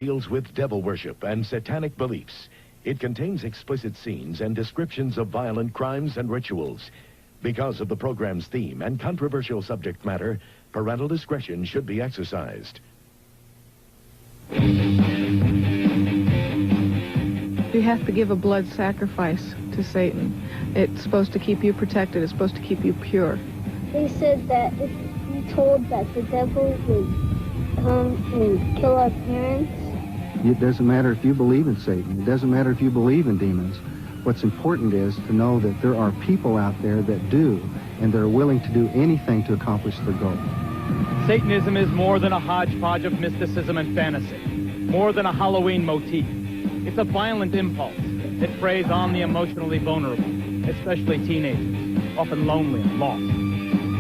deals with devil worship and satanic beliefs. It contains explicit scenes and descriptions of violent crimes and rituals. Because of the program's theme and controversial subject matter, parental discretion should be exercised. You have to give a blood sacrifice to Satan. It's supposed to keep you protected. It's supposed to keep you pure. They said that if we told that the devil would come and kill our parents. It doesn't matter if you believe in Satan. It doesn't matter if you believe in demons. What's important is to know that there are people out there that do, and they're willing to do anything to accomplish their goal. Satanism is more than a hodgepodge of mysticism and fantasy, more than a Halloween motif. It's a violent impulse that preys on the emotionally vulnerable, especially teenagers, often lonely and lost.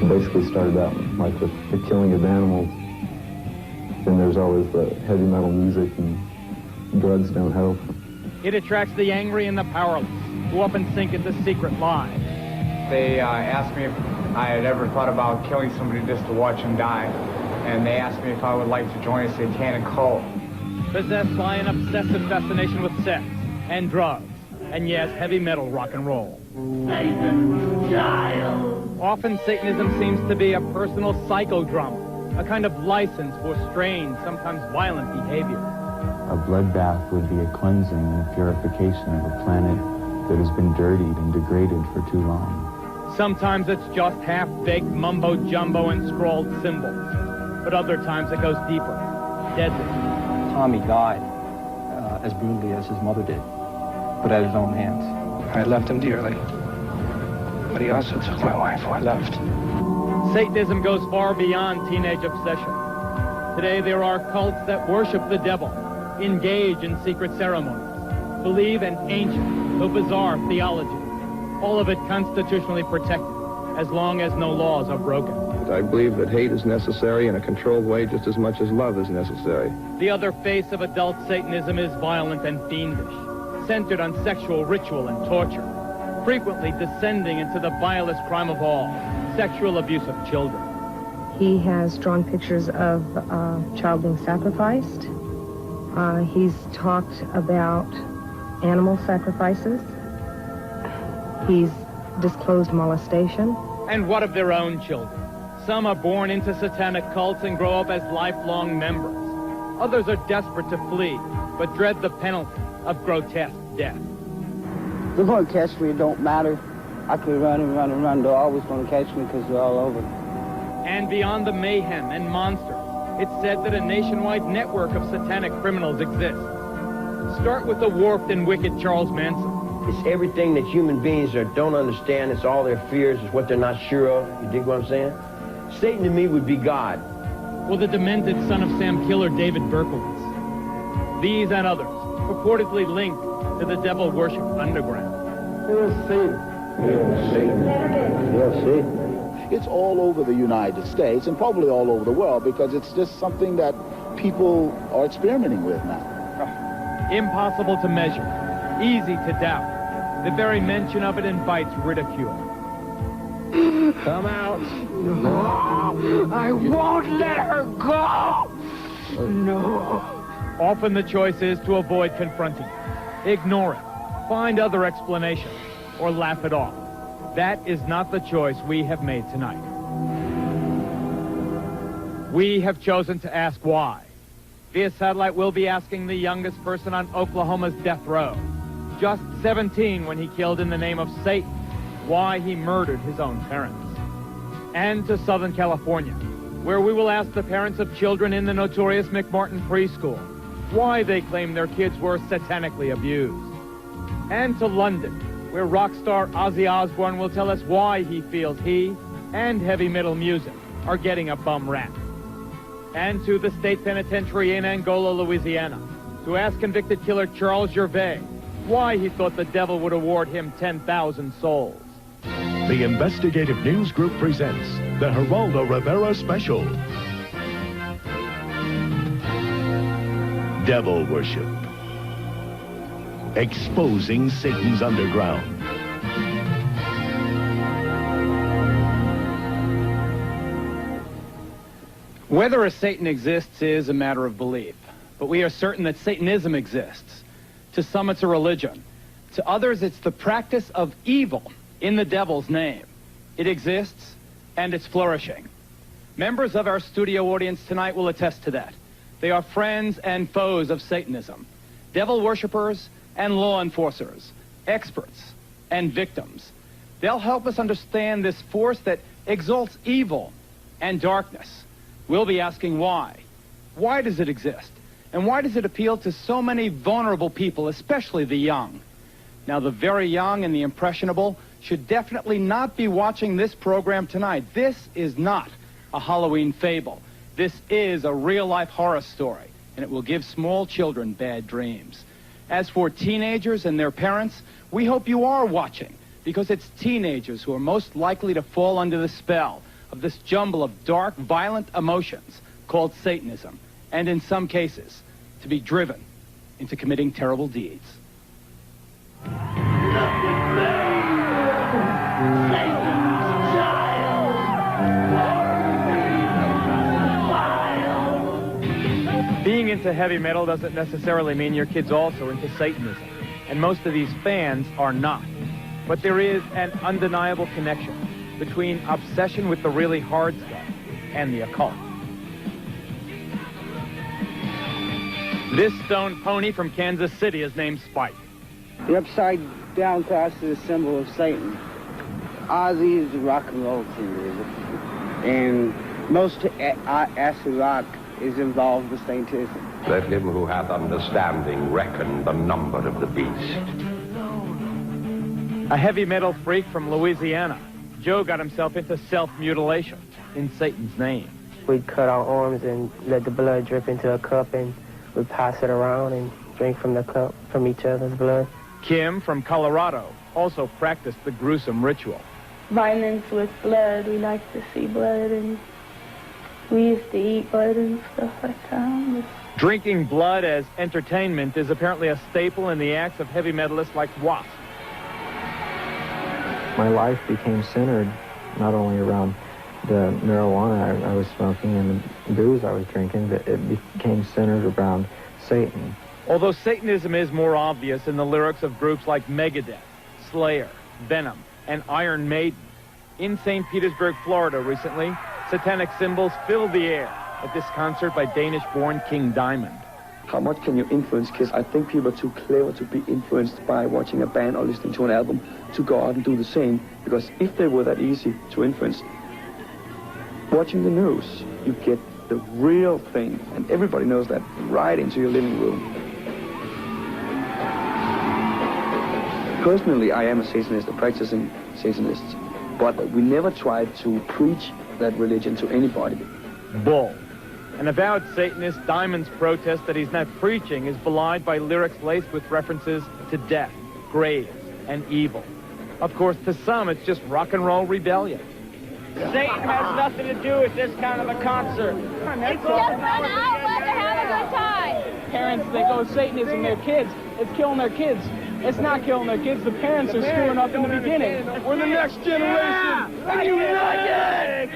It basically started out like with the killing of animals. Then there's always the heavy metal music, and drugs don't help. It attracts the angry and the powerless, who often sink into secret lives. They asked me if I had ever thought about killing somebody just to watch them die, and they asked me if I would like to join a satanic cult. Possessed by an obsessive fascination with sex and drugs, and yes, heavy metal rock and roll. Satan, child. Often Satanism seems to be a personal psychodrama, a kind of license for strange, sometimes violent behavior. A bloodbath would be a cleansing and a purification of a planet that has been dirtied and degraded for too long. Sometimes it's just half-baked mumbo-jumbo and scrawled symbols, but other times it goes deeper, deadly. Tommy died as brutally as his mother did, but at his own hands. I loved him dearly, but he also took my wife who I loved. Satanism goes far beyond teenage obsession. Today there are cults that worship the devil, engage in secret ceremonies, believe in ancient, though bizarre theology, all of it constitutionally protected, as long as no laws are broken. I believe that hate is necessary in a controlled way just as much as love is necessary. The other face of adult Satanism is violent and fiendish, centered on sexual ritual and torture, frequently descending into the vilest crime of all, sexual abuse of children. He has drawn pictures of child being sacrificed. He's talked about animal sacrifices. He's disclosed molestation. And what of their own children? Some are born into satanic cults and grow up as lifelong members. Others are desperate to flee, but dread the penalty of grotesque death. They're going to catch me, it don't matter. I could run and run and run. They're always going to catch me because they're all over. And beyond the mayhem and monsters, it's said that a nationwide network of satanic criminals exists. Start with the warped and wicked Charles Manson. It's everything that human beings don't understand. It's all their fears. It's what they're not sure of. You dig what I'm saying? Satan to me would be God. Or the demented son of Sam killer David Berkowitz. These and others purportedly linked to the devil worship underground. Here's Satan. Here's Satan. Here's Satan. It's all over the United States and probably all over the world because it's just something that people are experimenting with now. Impossible to measure, easy to doubt. The very mention of it invites ridicule. Come out. No, I won't let her go. No. Often the choice is to avoid confronting it, ignore it, find other explanations, or laugh it off. That is not the choice we have made tonight. We have chosen to ask why. Via satellite, we'll be asking the youngest person on Oklahoma's death row, just 17 when he killed in the name of Satan, why he murdered his own parents. And to Southern California, where we will ask the parents of children in the notorious McMartin preschool why they claim their kids were satanically abused. And to London, where rock star Ozzy Osbourne will tell us why he feels he and heavy metal music are getting a bum rap. And to the state penitentiary in Angola, Louisiana, to ask convicted killer Charles Gervais why he thought the devil would award him 10,000 souls. The Investigative News Group presents the Geraldo Rivera Special. Devil Worship. Exposing Satan's underground. Whether a Satan exists is a matter of belief. but we are certain that Satanism exists. To some, it's a religion. To others, it's the practice of evil in the devil's name. It exists, and it's flourishing. Members of our studio audience tonight will attest to that. They are friends and foes of Satanism, devil worshippers and law enforcers, experts and victims. They'll help us understand this force that exalts evil and darkness. We'll be asking why. Why does it exist? And why does it appeal to so many vulnerable people, especially the young? Now, the very young and the impressionable should definitely not be watching this program tonight. This is not a Halloween fable. This is a real-life horror story, and it will give small children bad dreams. As for teenagers and their parents, we hope you are watching, because it's teenagers who are most likely to fall under the spell of this jumble of dark, violent emotions called Satanism, and in some cases, to be driven into committing terrible deeds. Being into heavy metal doesn't necessarily mean your kid's also into Satanism, and most of these fans are not. But there is an undeniable connection between obsession with the really hard stuff and the occult. This stone pony from Kansas City is named Spike. The upside-down cross is a symbol of Satan. Ozzy is a rock and roll singer, and most acid rock is involved with Satanism. Let him who hath understanding reckon the number of the beast. A heavy metal freak from Louisiana, Joe got himself into self-mutilation in Satan's name. We'd cut our arms and let the blood drip into a cup, and we'd pass it around and drink from the cup, from each other's blood. Kim from Colorado also practiced the gruesome ritual. Violence with blood, we like to see blood, and we used to eat blood and stuff like that. Drinking blood as entertainment is apparently a staple in the acts of heavy metalists like Wasp. My life became centered not only around the marijuana I was smoking and the booze I was drinking, but it became centered around Satan. Although Satanism is more obvious in the lyrics of groups like Megadeth, Slayer, Venom, and Iron Maiden, in St. Petersburg, Florida recently, satanic symbols filled the air at this concert by Danish-born King Diamond. How much can you influence kids? I think people are too clever to be influenced by watching a band or listening to an album to go out and do the same. Because if they were that easy to influence, watching the news, you get the real thing. And everybody knows that right into your living room. Personally, I am a Satanist, a practicing Satanist. But we never tried to preach that religion to anybody. Bull. An avowed Satanist, Diamond's protest that he's not preaching is belied by lyrics laced with references to death, graves, and evil. Of course, to some, it's just rock and roll rebellion. Satan has nothing to do with this kind of a concert. It's just an outlet to have a good time. Parents think, oh, Satanism, their kids. It's killing their kids. It's not killing their kids. The parents are screwing up in the beginning. We're the next generation. And united!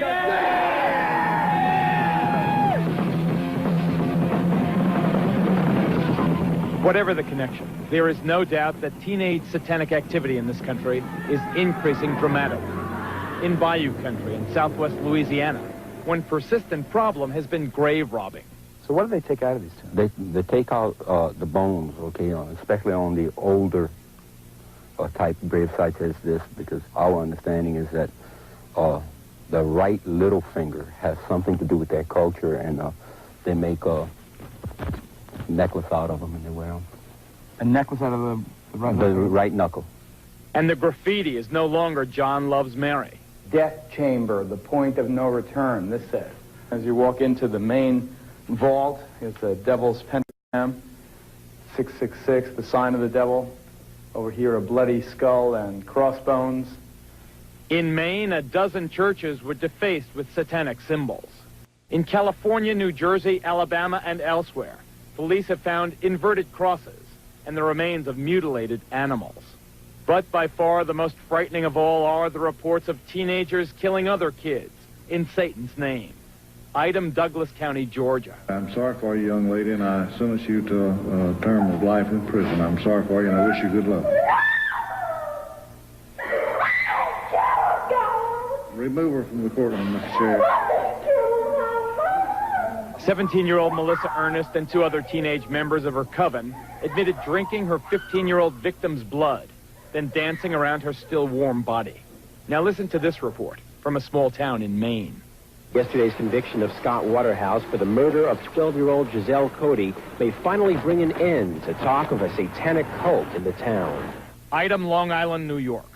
Whatever the connection, there is no doubt that teenage satanic activity in this country is increasing dramatically. In Bayou country in southwest Louisiana, one persistent problem has been grave robbing. So what do they take out of these tombs? They take out the bones, okay, especially on the older type grave sites as this, because our understanding is that the right little finger has something to do with their culture, and they make a necklace out of them and they wear them. A necklace out of the right knuckle? The right knuckle. And the graffiti is no longer John Loves Mary. Death chamber, the point of no return, this says. As you walk into the main vault, it's a devil's pentagram, 666, the sign of the devil. Over here, a bloody skull and crossbones. In Maine, a dozen churches were defaced with satanic symbols. In California, New Jersey, Alabama, and elsewhere, police have found inverted crosses and the remains of mutilated animals. But by far the most frightening of all are the reports of teenagers killing other kids in Satan's name. Item, Douglas County, Georgia. I'm sorry for you, young lady, and I sentence you to a term of life in prison. I'm sorry for you, and I wish you good luck. Remove her from the courtroom, Mr. Sheriff. 17-year-old Melissa Ernest and two other teenage members of her coven admitted drinking her 15-year-old victim's blood, then dancing around her still warm body. Now listen to this report from a small town in Maine. Yesterday's conviction of Scott Waterhouse for the murder of 12-year-old Giselle Cody may finally bring an end to talk of a satanic cult in the town. Item, Long Island, New York.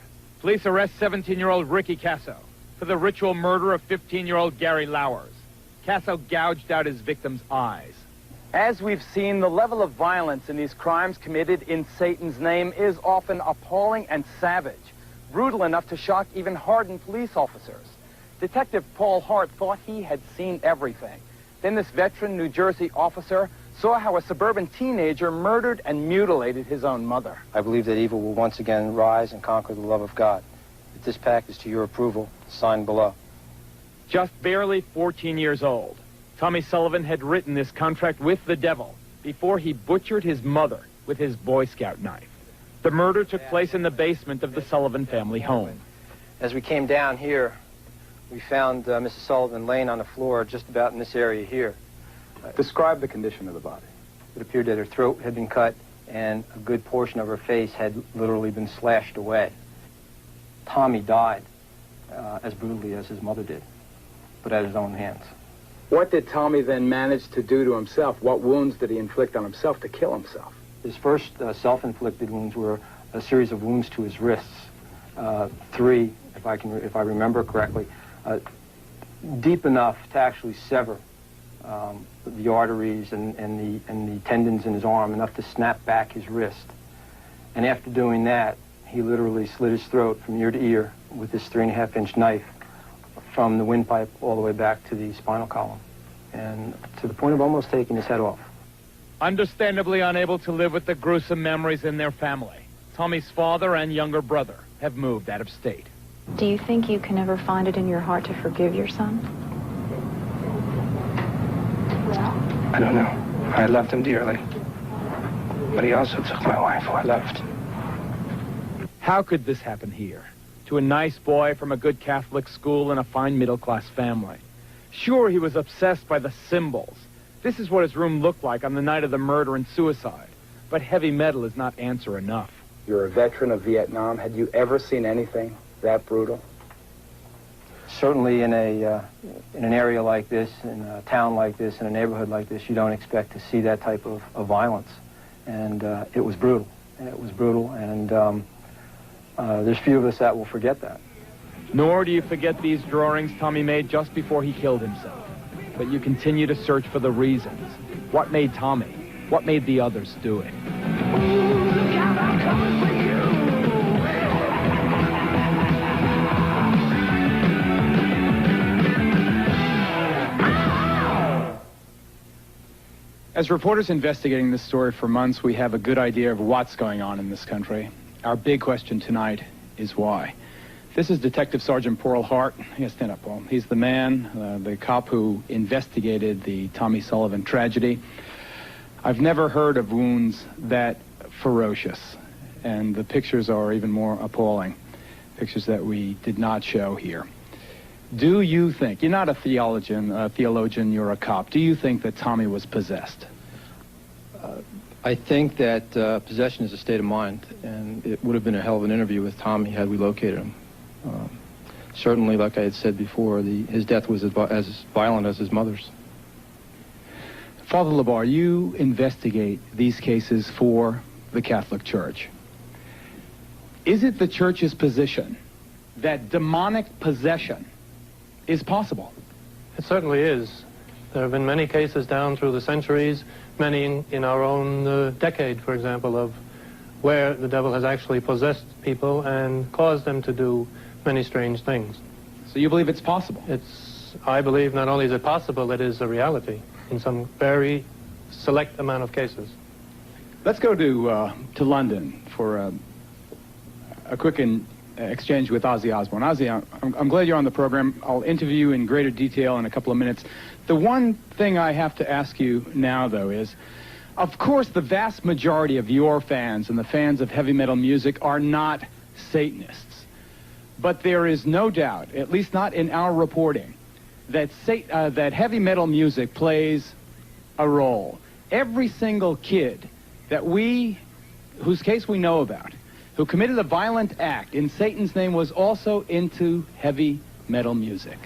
Police arrest 17-year-old Ricky Casso for the ritual murder of 15-year-old Gary Lowers. Casso gouged out his victim's eyes. As we've seen, the level of violence in these crimes committed in Satan's name is often appalling and savage, brutal enough to shock even hardened police officers. Detective Paul Hart thought he had seen everything. Then this veteran New Jersey officer saw how a suburban teenager murdered and mutilated his own mother. I believe that evil will once again rise and conquer the love of God. If this pact is to your approval, sign below. Just barely 14 years old, Tommy Sullivan had written this contract with the devil before he butchered his mother with his Boy Scout knife. The murder took place in the basement of the Sullivan family home. As we came down here, we found Mrs. Sullivan laying on the floor just about in this area here. Describe the condition of the body. It appeared that her throat had been cut and a good portion of her face had literally been slashed away. Tommy died as brutally as his mother did, but at his own hands. What did Tommy then manage to do to himself? What wounds did he inflict on himself to kill himself? His first self-inflicted wounds were a series of wounds to his wrists. 3, if I remember correctly, deep enough to actually sever the arteries and the tendons in his arm, enough to snap back his wrist. And after doing that, he literally slit his throat from ear to ear with this 3.5-inch knife from the windpipe all the way back to the spinal column, and to the point of almost taking his head off. Understandably unable to live with the gruesome memories in their family, Tommy's father and younger brother have moved out of state. Do you think you can ever find it in your heart to forgive your son? I don't know. I loved him dearly. But he also took my wife, who I loved. How could this happen here? To a nice boy from a good Catholic school and a fine middle-class family. Sure, he was obsessed by the symbols. This is what his room looked like on the night of the murder and suicide. But heavy metal is not answer enough. You're a veteran of Vietnam. Had you ever seen anything that brutal? Certainly in an area like this, in a town like this, in a neighborhood like this, you don't expect to see that type of violence. And it was brutal. It was brutal, and there's few of us that will forget that. Nor do you forget these drawings Tommy made just before he killed himself. But you continue to search for the reasons. What made Tommy? What made the others do it? As reporters investigating this story for months, we have a good idea of what's going on in this country. Our big question tonight is why. This is Detective Sergeant Paul Hart. Yes, stand up, Paul. He's the man, the cop who investigated the Tommy Sullivan tragedy. I've never heard of wounds that ferocious, and the pictures are even more appalling. Pictures that we did not show here. Do you think, you're not a theologian, you're a cop, do you think that Tommy was possessed? I think that possession is a state of mind, and it would have been a hell of an interview with Tommy had we located him. Certainly, like I had said before, his death was as violent as his mother's. Father LeBar, you investigate these cases for the Catholic Church. Is it the Church's position that demonic possession is possible? It certainly is. There have been many cases down through the centuries, many in our own decade, for example, of where the devil has actually possessed people and caused them to do many strange things. So you believe it's possible? I believe not only is it possible, it is a reality in some very select amount of cases. Let's go to London for a quick exchange with Ozzy Osbourne. Ozzy, I'm glad you're on the program. I'll interview you in greater detail in a couple of minutes. The one thing I have to ask you now, though, is, of course, the vast majority of your fans and the fans of heavy metal music are not Satanists. But there is no doubt, at least not in our reporting, that that heavy metal music plays a role. Every single kid whose case we know about, who committed a violent act in Satan's name, was also into heavy metal music.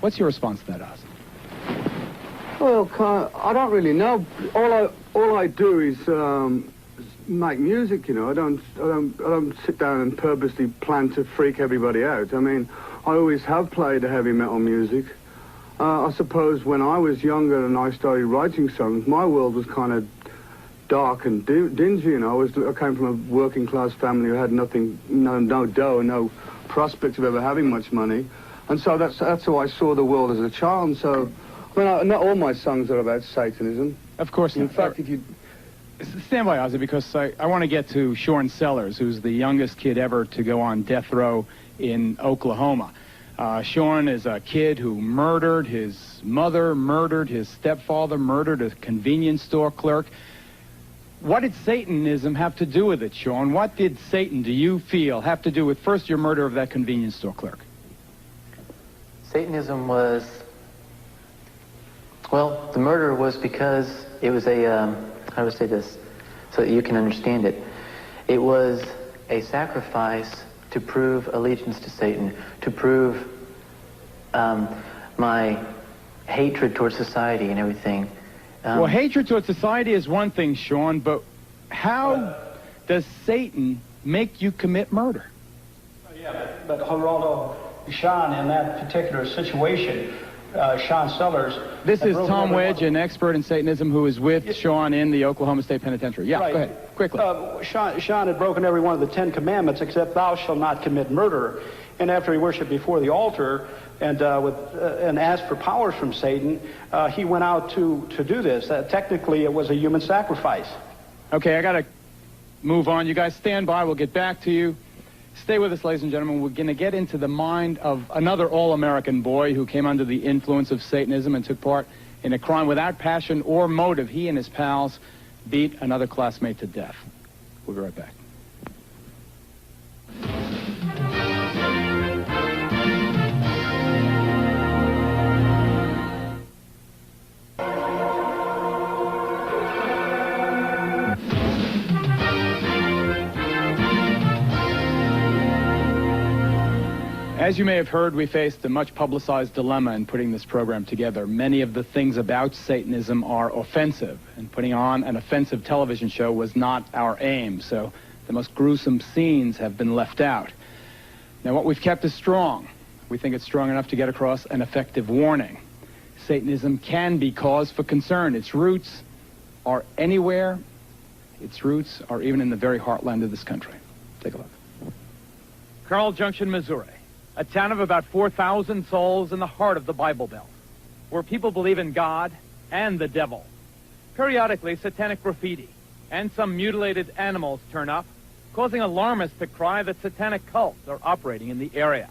What's your response to that, Oz? Well, I don't really know. All I do is make music. You know, I don't sit down and purposely plan to freak everybody out. I mean, I always have played heavy metal music. I suppose when I was younger and I started writing songs, my world was kind of dark and dingy. You know, I came from a working class family who had nothing, no dough, no prospect of ever having much money, and so that's how I saw the world as a child. And so, I mean, not all my songs are about Satanism. Of course. In fact, if you stand by, Ozzy, because I want to get to Sean Sellers, who's the youngest kid ever to go on death row in Oklahoma. Sean is a kid who murdered his mother, murdered his stepfather, murdered a convenience store clerk. What did Satanism have to do with it, Sean? What did Satan, do you feel, have to do with, first, your murder of that convenience store clerk? Satanism was, well, the murder was because it was a, how do I say this so that you can understand it? It was a sacrifice to prove allegiance to Satan, to prove my hatred towards society and everything. Well, hatred towards society is one thing, Sean, but how does Satan make you commit murder? Yeah, but Geraldo, Sean, in that particular situation, Sean Sellers... This is Tom Wedge, an expert in Satanism, who is with Sean in the Oklahoma State Penitentiary. Yeah, right. Go ahead, quickly. Sean had broken every one of the 10 commandments except thou shalt not commit murder. And after he worshipped before the altar and asked for powers from Satan, he went out to do this. Technically, it was a human sacrifice. Okay, I got to move on. You guys stand by. We'll get back to you. Stay with us, ladies and gentlemen. We're going to get into the mind of another all-American boy who came under the influence of Satanism and took part in a crime without passion or motive. He and his pals beat another classmate to death. We'll be right back. As you may have heard, we faced a much publicized dilemma in putting this program together. Many of the things about Satanism are offensive, and putting on an offensive television show was not our aim, so the most gruesome scenes have been left out. Now, what we've kept is strong. We think it's strong enough to get across an effective warning. Satanism can be cause for concern. Its roots are anywhere. Its roots are even in the very heartland of this country. Take a look. Carl Junction, Missouri. A town of about 4,000 souls in the heart of the Bible Belt, where people believe in God and the devil. Periodically, satanic graffiti and some mutilated animals turn up, causing alarmists to cry that satanic cults are operating in the area.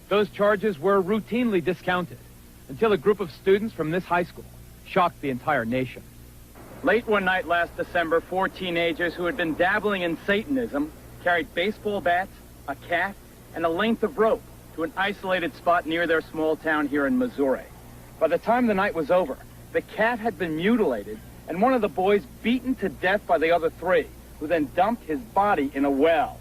Those charges were routinely discounted until a group of students from this high school shocked the entire nation. Late one night last December, 4 teenagers who had been dabbling in Satanism carried baseball bats, a cat, and a length of rope to an isolated spot near their small town here in Missouri. By the time the night was over, the cat had been mutilated and one of the boys beaten to death by the other 3, who then dumped his body in a well.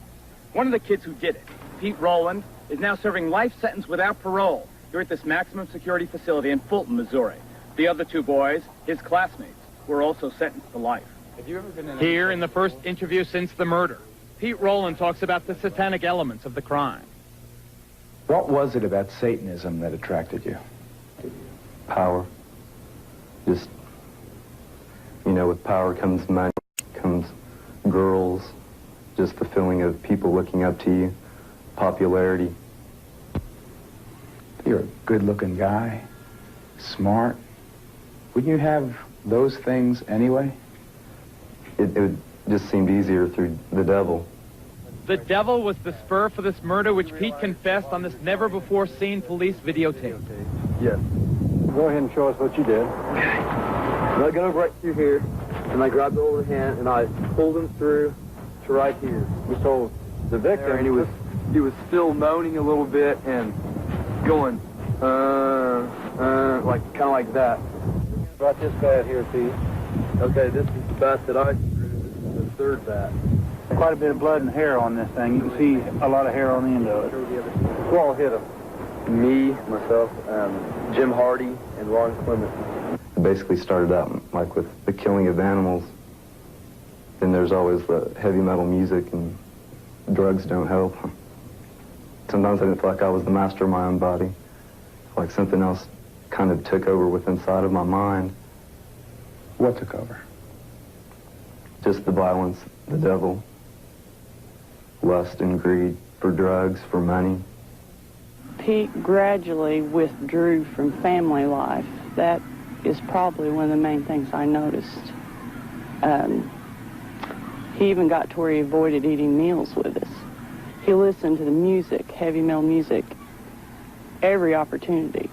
One of the kids who did it, Pete Rowland, is now serving life sentence without parole here at this maximum security facility in Fulton, Missouri. The other 2 boys, his classmates, were also sentenced to life. Have you ever been in Here in the first interview since the murder, Pete Rowland talks about the satanic elements of the crime. What was it about Satanism that attracted you? Power. Just, you know, with power comes money, comes girls, just the feeling of people looking up to you, popularity. You're a good-looking guy, smart. Wouldn't you have those things anyway? It just seemed easier through the devil. The devil was the spur for this murder, which Pete confessed on this never-before-seen police videotape. Yes. Go ahead and show us what you did. And I got over right through here, and I grabbed over the hand, and I pulled him through to right here. So the victim, and he was still moaning a little bit and going, like kind of like that. About this bat here, Pete. Okay, this is the bat that I threw. This is the third bat. Quite a bit of blood and hair on this thing. You can see a lot of hair on the end of it. Who all hit him? Me, myself, Jim Hardy, and Ron Clement. It basically started out like with the killing of animals. Then there's always the heavy metal music, and drugs don't help. Sometimes I didn't feel like I was the master of my own body. Like something else kind of took over with inside of my mind. What took over? Just the violence, the devil, lust and greed for drugs, for money. Pete gradually withdrew from family life. That is probably one of the main things I noticed. He even got to where he avoided eating meals with us. He listened to the music, heavy metal music, every opportunity.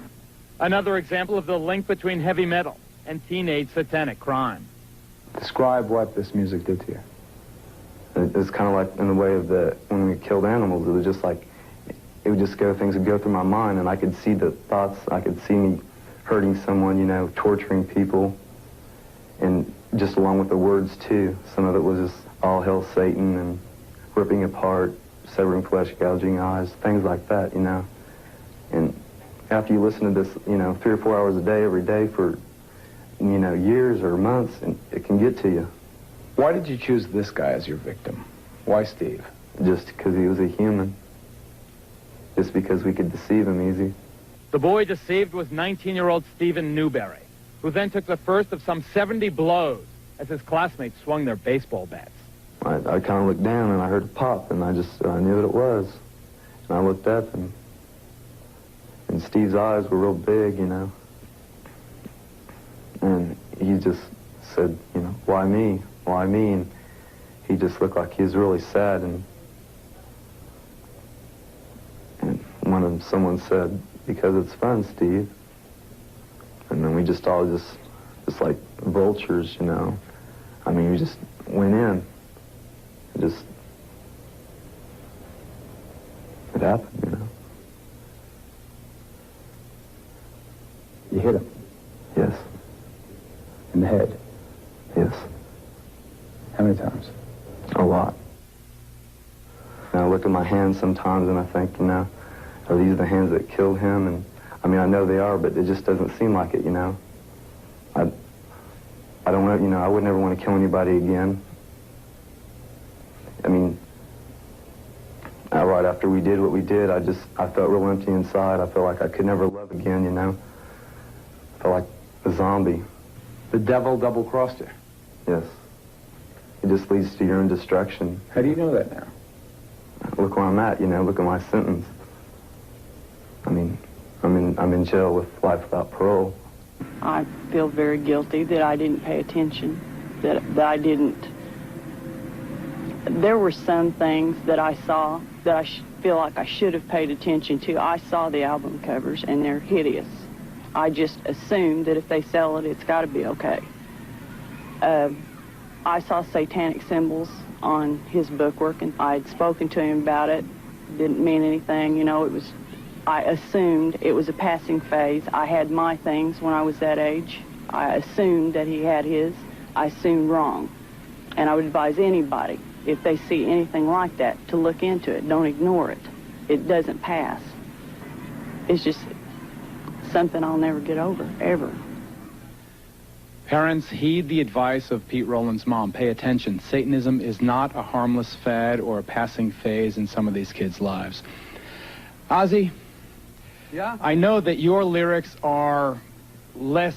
Another example of the link between heavy metal and teenage satanic crime. Describe what this music did to you. It was kind of like in the way of when we killed animals, it was just like, it would just things would go through my mind, and I could see the thoughts, I could see me hurting someone, you know, torturing people, and just along with the words too. Some of it was just all hail Satan and ripping apart, severing flesh, gouging eyes, things like that, you know. And after you listen to this, you know, 3 or 4 hours a day, every day for, you know, years or months, and it can get to you. Why did you choose this guy as your victim? Why Steve? Just because he was a human. Just because we could deceive him easy. The boy deceived was 19-year-old Stephen Newberry, who then took the first of some 70 blows as his classmates swung their baseball bats. I kind of looked down and I heard a pop, and I knew what it was. And I looked up, and Steve's eyes were real big, you know. And he just said, you know, why me? Why me? And he just looked like he was really sad. And someone said, because it's fun, Steve. And then we just all just like vultures, you know. I mean, we just went in. It happened, you know. You hit him? Yes. In the head? Yes. How many times? A lot. And I look at my hands sometimes and I think, you know, are these the hands that killed him? And I mean, I know they are, but it just doesn't seem like it, you know. I don't want, you know, I would never want to kill anybody again. I mean, right after we did what we did, I felt real empty inside. I felt like I could never love again, you know. I felt like a zombie. The devil double-crossed you? Yes. It just leads to your own destruction. How do you know that now? Look where I'm at, you know. Look at my sentence. I mean, I'm in jail with life without parole. I feel very guilty that I didn't pay attention, that I didn't. There were some things that I saw that I feel like I should have paid attention to. I saw the album covers, and they're hideous. I just assumed that if they sell it, it's got to be okay. I saw satanic symbols on his bookwork, and I had spoken to him about it. Didn't mean anything, you know. I assumed it was a passing phase. I had my things when I was that age. I assumed that he had his. I assumed wrong. And I would advise anybody, if they see anything like that, to look into it. Don't ignore it. It doesn't pass. It's just something I'll never get over, ever. Parents, heed the advice of Pete Rowland's mom. Pay attention. Satanism is not a harmless fad or a passing phase in some of these kids' lives. Ozzy? Yeah? I know that your lyrics are less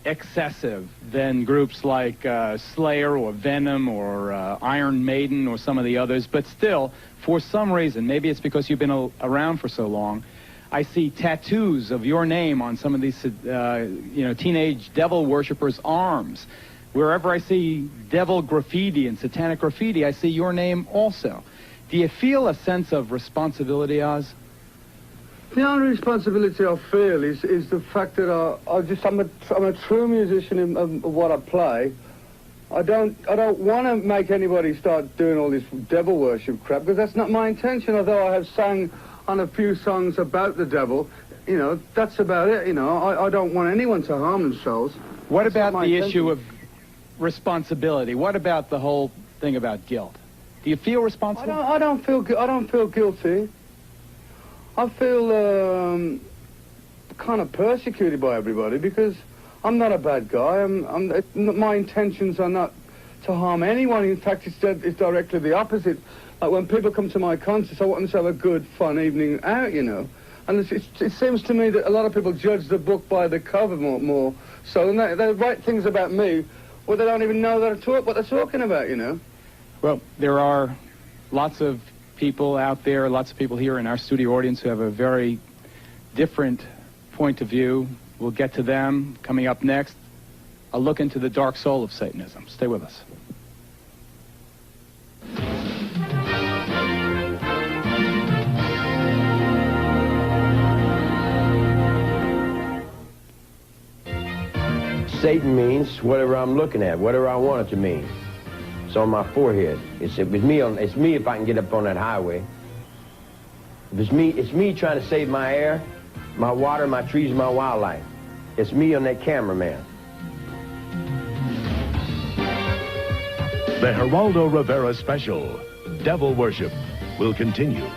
excessive than groups like Slayer or Venom or Iron Maiden or some of the others, but still, for some reason, maybe it's because you've been around for so long, I see tattoos of your name on some of these, teenage devil worshippers' arms. Wherever I see devil graffiti and satanic graffiti, I see your name also. Do you feel a sense of responsibility, Oz? The only responsibility I feel is the fact that I'm a true musician in what I play. I don't want to make anybody start doing all this devil worship crap, because that's not my intention. Although I have sang on a few songs about the devil, you know, that's about it. You know, I don't want anyone to harm themselves. What about the issue of responsibility? What about the whole thing about guilt? Do you feel responsible? I don't feel guilty. I feel kind of persecuted by everybody because I'm not a bad guy. My intentions are not to harm anyone. In fact, it's directly the opposite. Like when people come to my concerts, I want them to have a good, fun evening out, you know. And it seems to me that a lot of people judge the book by the cover more so, and they write things about me where they don't even know what they're talking about, you know. Well, there are lots of people out there, lots of people here in our studio audience who have a very different point of view. We'll get to them coming up next. A look into the dark soul of Satanism. Stay with us. Satan means whatever I'm looking at, whatever I want it to mean. It's on my forehead. It's me if I can get up on that highway. It's me trying to save my air, my water, my trees, my wildlife. It's me on that cameraman. The Geraldo Rivera special, Devil Worship, will continue.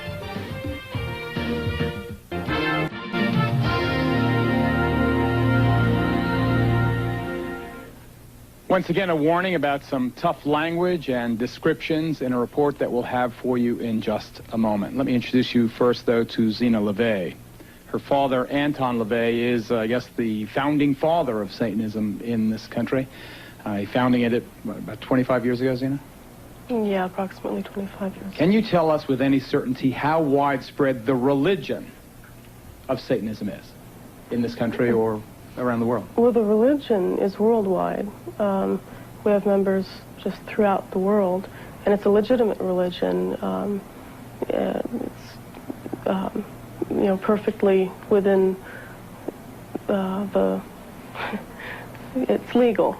Once again, a warning about some tough language and descriptions in a report that we'll have for you in just a moment. Let me introduce you first, though, to Zena LaVey. Her father, Anton LaVey, is, I guess, the founding father of Satanism in this country. Founding it about 25 years ago, Zena? Yeah, approximately 25 years. Can you tell us with any certainty how widespread the religion of Satanism is in this country or around the world? Well, the religion is worldwide. We have members just throughout the world, and it's a legitimate religion. It's perfectly within it's legal.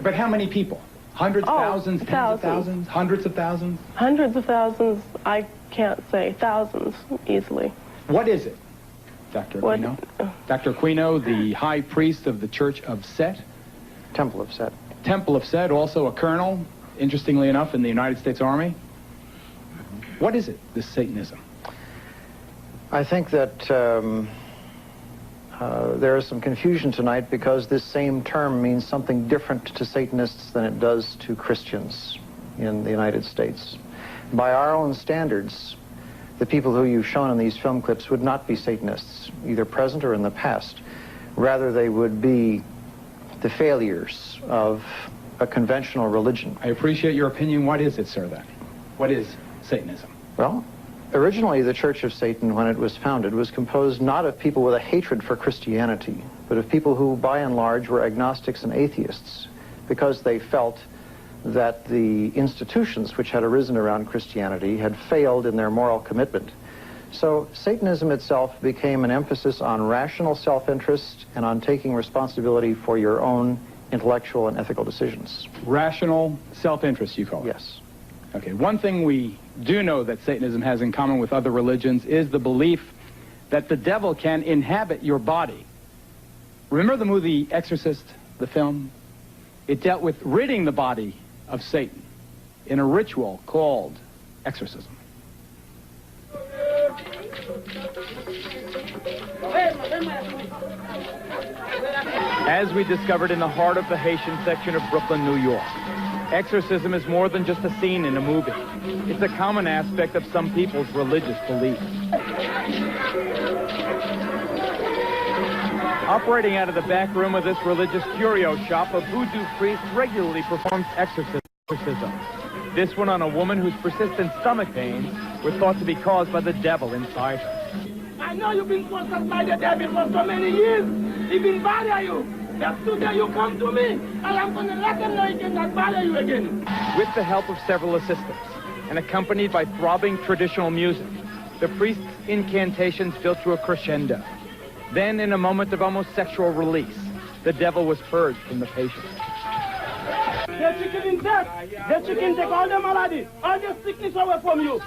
But how many people? Hundreds, thousands, tens of thousands, hundreds of thousands? Hundreds of thousands, I can't say. Thousands, easily. What is it, Dr. Aquino? Dr. Aquino, the high priest of the Church of Set? Temple of Set. Temple of Set, also a colonel, interestingly enough, in the United States Army. What is it, this Satanism? I think that there is some confusion tonight because this same term means something different to Satanists than it does to Christians in the United States. By our own standards, the people who you've shown in these film clips would not be Satanists, either present or in the past. Rather, they would be the failures of a conventional religion. I appreciate your opinion. What is it, sir, then? What is Satanism? Well, originally the Church of Satan, when it was founded, was composed not of people with a hatred for Christianity, but of people who, by and large, were agnostics and atheists, because they felt that the institutions which had arisen around Christianity had failed in their moral commitment. So Satanism itself became an emphasis on rational self-interest and on taking responsibility for your own intellectual and ethical decisions. Rational self-interest, you call it? Yes. Okay, one thing we do know that Satanism has in common with other religions is the belief that the devil can inhabit your body. Remember the movie Exorcist, the film? It dealt with ridding the body of Satan in a ritual called exorcism. As we discovered in the heart of the Haitian section of Brooklyn, New York, exorcism is more than just a scene in a movie. It's a common aspect of some people's religious beliefs. Operating out of the back room of this religious curio shop, a voodoo priest regularly performs exorcisms. This one on a woman whose persistent stomach pains were thought to be caused by the devil inside her. I know you've been possessed by the devil for so many years. He been bother you. But today you come to me, and I'm going to let him know he cannot bother you again. With the help of several assistants, and accompanied by throbbing traditional music, the priest's incantations built to a crescendo. Then, in a moment of almost sexual release, the devil was purged from the patient. The chicken in death. The chicken take all the malady, all the sickness away from you.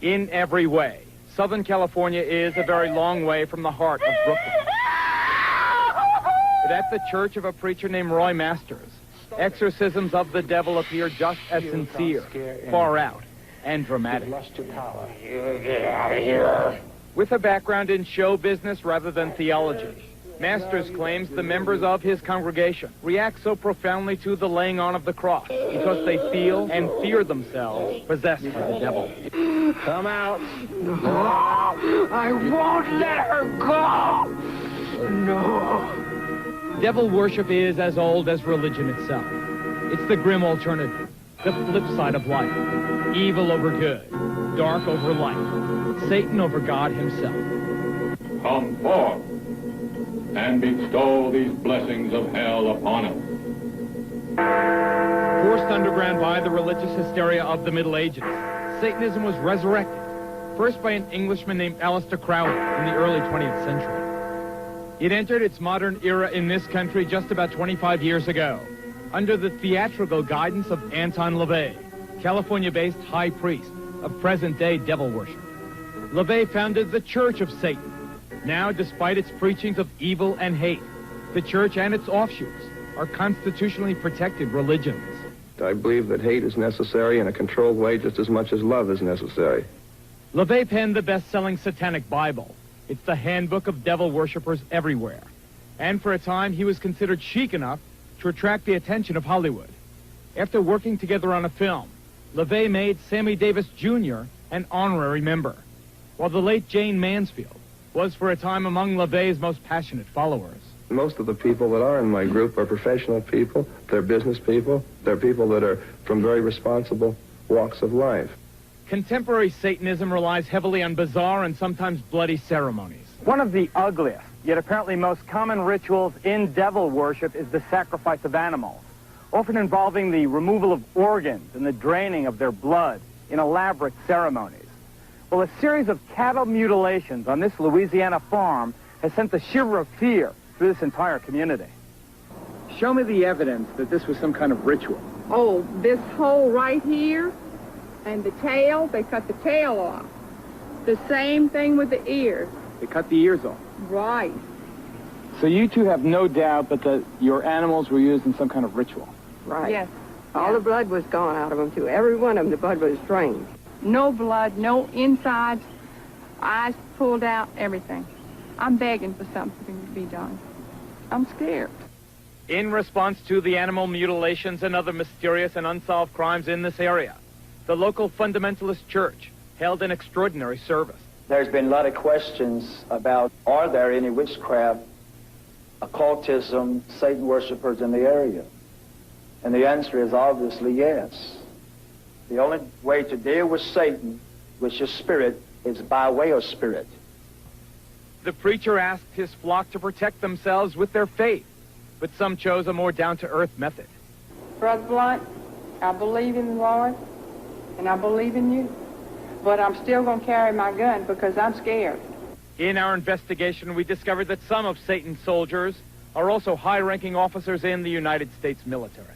In every way, Southern California is a very long way from the heart of Brooklyn. But at the church of a preacher named Roy Masters, exorcisms of the devil appear just as sincere, far out, and dramatic. With a background in show business rather than theology, Masters claims the members of his congregation react so profoundly to the laying on of the cross because they feel and fear themselves possessed by the devil. Come out. No, I won't let her go. No. Devil worship is as old as religion itself. It's the grim alternative, the flip side of life. Evil over good, dark over light, Satan over God himself. Come forth and bestow these blessings of hell upon us. Forced underground by the religious hysteria of the Middle Ages, Satanism was resurrected, first by an Englishman named Aleister Crowley in the early 20th century. It entered its modern era in this country just about 25 years ago, under the theatrical guidance of Anton LaVey, California-based high priest of present-day devil worship. LaVey founded the Church of Satan. Now, despite its preachings of evil and hate, the church and its offshoots are constitutionally protected religions. I believe that hate is necessary in a controlled way just as much as love is necessary. LaVey penned the best-selling Satanic Bible. It's the handbook of devil worshippers everywhere. And for a time, he was considered chic enough to attract the attention of Hollywood. After working together on a film, LaVey made Sammy Davis Jr. an honorary member, while the late Jane Mansfield was for a time among LaVey's most passionate followers. Most of the people that are in my group are professional people, they're business people, they're people that are from very responsible walks of life. Contemporary Satanism relies heavily on bizarre and sometimes bloody ceremonies. One of the ugliest, yet apparently most common rituals in devil worship is the sacrifice of animals, often involving the removal of organs and the draining of their blood in elaborate ceremonies. Well, a series of cattle mutilations on this Louisiana farm has sent the shiver of fear through this entire community. Show me the evidence that this was some kind of ritual. Oh, this hole right here and the tail, they cut the tail off. The same thing with the ears. They cut the ears off. Right. So you two have no doubt that your animals were used in some kind of ritual. Right. Yes. All the blood was gone out of them, too. Every one of them, the blood was drained. No blood, no insides, eyes pulled out, everything. I'm begging for something to be done. I'm scared. In response to the animal mutilations and other mysterious and unsolved crimes in this area, the local fundamentalist church held an extraordinary service. There's been a lot of questions about, are there any witchcraft, occultism, Satan worshipers in the area? And the answer is obviously yes. The only way to deal with Satan, which is spirit, is by way of spirit. The preacher asked his flock to protect themselves with their faith, but some chose a more down-to-earth method. Brother Blunt, I believe in the Lord, and I believe in you, but I'm still going to carry my gun because I'm scared. In our investigation, we discovered that some of Satan's soldiers are also high-ranking officers in the United States military.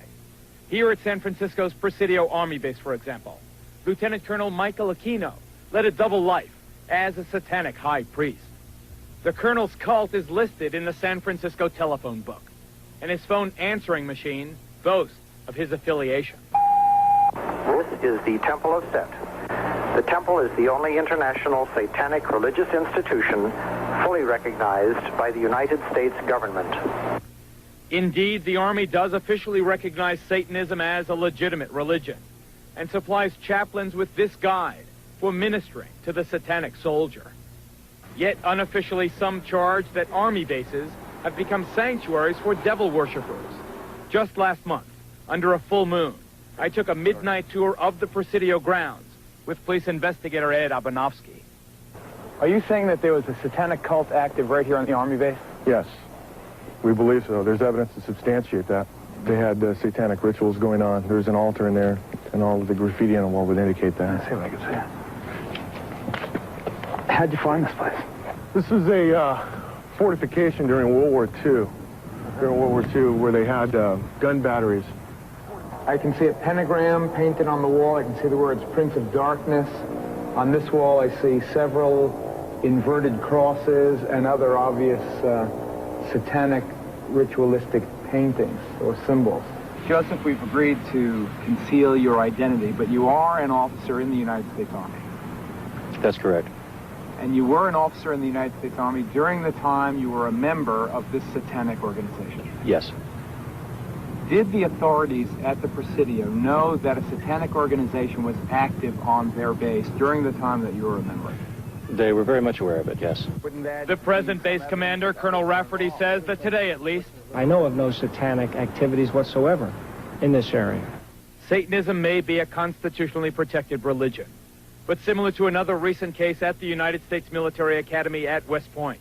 Here at San Francisco's Presidio Army Base, for example, Lieutenant Colonel Michael Aquino led a double life as a satanic high priest. The colonel's cult is listed in the San Francisco telephone book, and his phone answering machine boasts of his affiliation. This is the Temple of Set. The temple is the only international satanic religious institution fully recognized by the United States government. Indeed, the Army does officially recognize Satanism as a legitimate religion and supplies chaplains with this guide for ministering to the satanic soldier. Yet unofficially, some charge that Army bases have become sanctuaries for devil worshippers. Just last month, under a full moon, I took a midnight tour of the Presidio grounds with police investigator Ed Abanovsky. Are you saying that there was a satanic cult active right here on the Army base? Yes, we believe so. There's evidence to substantiate that. They had satanic rituals going on. There's an altar in there, and all of the graffiti on the wall would indicate that. Let's see if I can see it. How'd you find this place? This was a fortification during World War II. During World War II, where they had gun batteries. I can see a pentagram painted on the wall. I can see the words Prince of Darkness. On this wall, I see several inverted crosses and other obvious satanic ritualistic paintings or symbols. Joseph, we've agreed to conceal your identity, but you are an officer in the United States Army. That's correct. And you were an officer in the United States Army during the time you were a member of this satanic organization. Yes. Did the authorities at the Presidio know that a satanic organization was active on their base during the time that you were a member? They were very much aware of it, yes. The present base commander, Colonel Rafferty, says that today, at least, I know of no satanic activities whatsoever in this area. Satanism may be a constitutionally protected religion, but similar to another recent case at the United States Military Academy at West Point.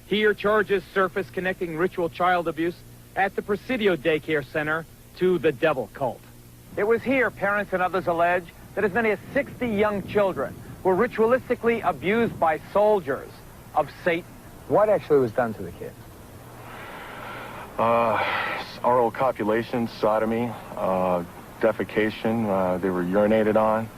Here, charges surface connecting ritual child abuse at the Presidio Daycare Center to the devil cult. It was here, parents and others allege, that as many as 60 young children were ritualistically abused by soldiers of Satan. What actually was done to the kids? Oral copulation, sodomy, defecation. They were urinated on.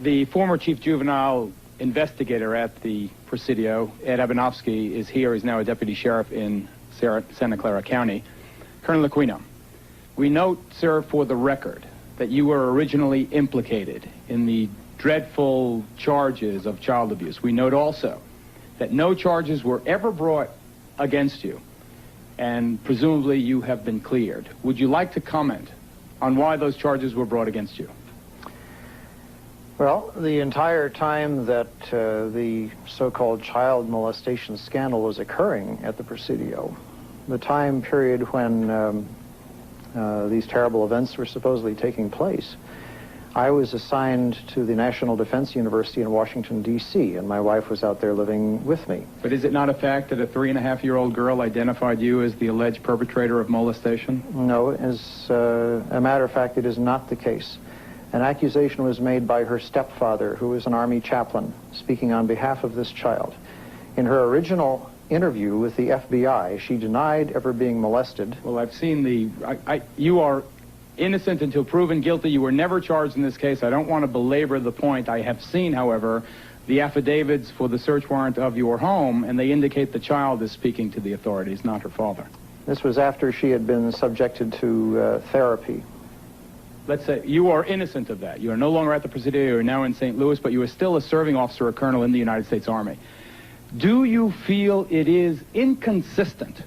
The former chief juvenile investigator at the Presidio, Ed Abanofsky, is here. He's now a deputy sheriff in Santa Clara County. Colonel Aquino, we note, sir, for the record, that you were originally implicated in the dreadful charges of child abuse. We note also that no charges were ever brought against you, and presumably you have been cleared. Would you like to comment on why those charges were brought against you? Well, the entire time that the so-called child molestation scandal was occurring at the Presidio, the time period when these terrible events were supposedly taking place, I was assigned to the National Defense University in Washington, D.C., and my wife was out there living with me. But is it not a fact that a 3.5-year-old girl identified you as the alleged perpetrator of molestation? No, as a matter of fact, it is not the case. An accusation was made by her stepfather, who was an Army chaplain, speaking on behalf of this child. In her original interview with the FBI, she denied ever being molested. Well, I've seen you are innocent until proven guilty. You were never charged in this case. I don't want to belabor the point. I have seen, however, the affidavits for the search warrant of your home, and they indicate the child is speaking to the authorities, not her father. This was after she had been subjected to therapy. Let's say you are innocent of that. You are no longer at the Presidio. You are now in St. Louis, but you are still a serving officer or colonel in the United States Army. Do you feel it is inconsistent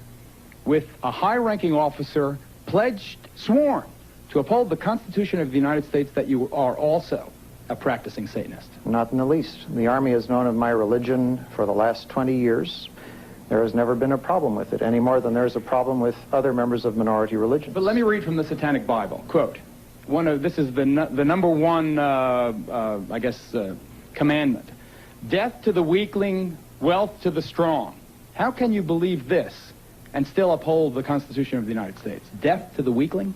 with a high-ranking officer pledged, sworn, to uphold the Constitution of the United States that you are also a practicing Satanist? Not in the least. The Army has known of my religion for the last 20 years. There has never been a problem with it, any more than there is a problem with other members of minority religions. But let me read from the Satanic Bible. Quote, this is the number one, commandment. Death to the weakling, wealth to the strong. How can you believe this and still uphold the Constitution of the United States? Death to the weakling?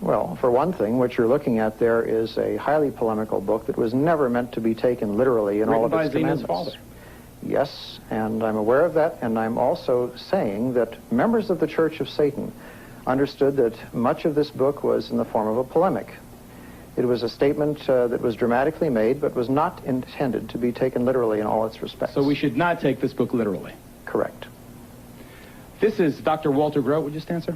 Well, for one thing, what you're looking at there is a highly polemical book that was never meant to be taken literally in all of its commandments. Father. Yes, and I'm aware of that, and I'm also saying that members of the Church of Satan understood that much of this book was in the form of a polemic. It was a statement that was dramatically made, but was not intended to be taken literally in all its respects. So we should not take this book literally? Correct. This is Dr. Walter Grote, would you stand, sir?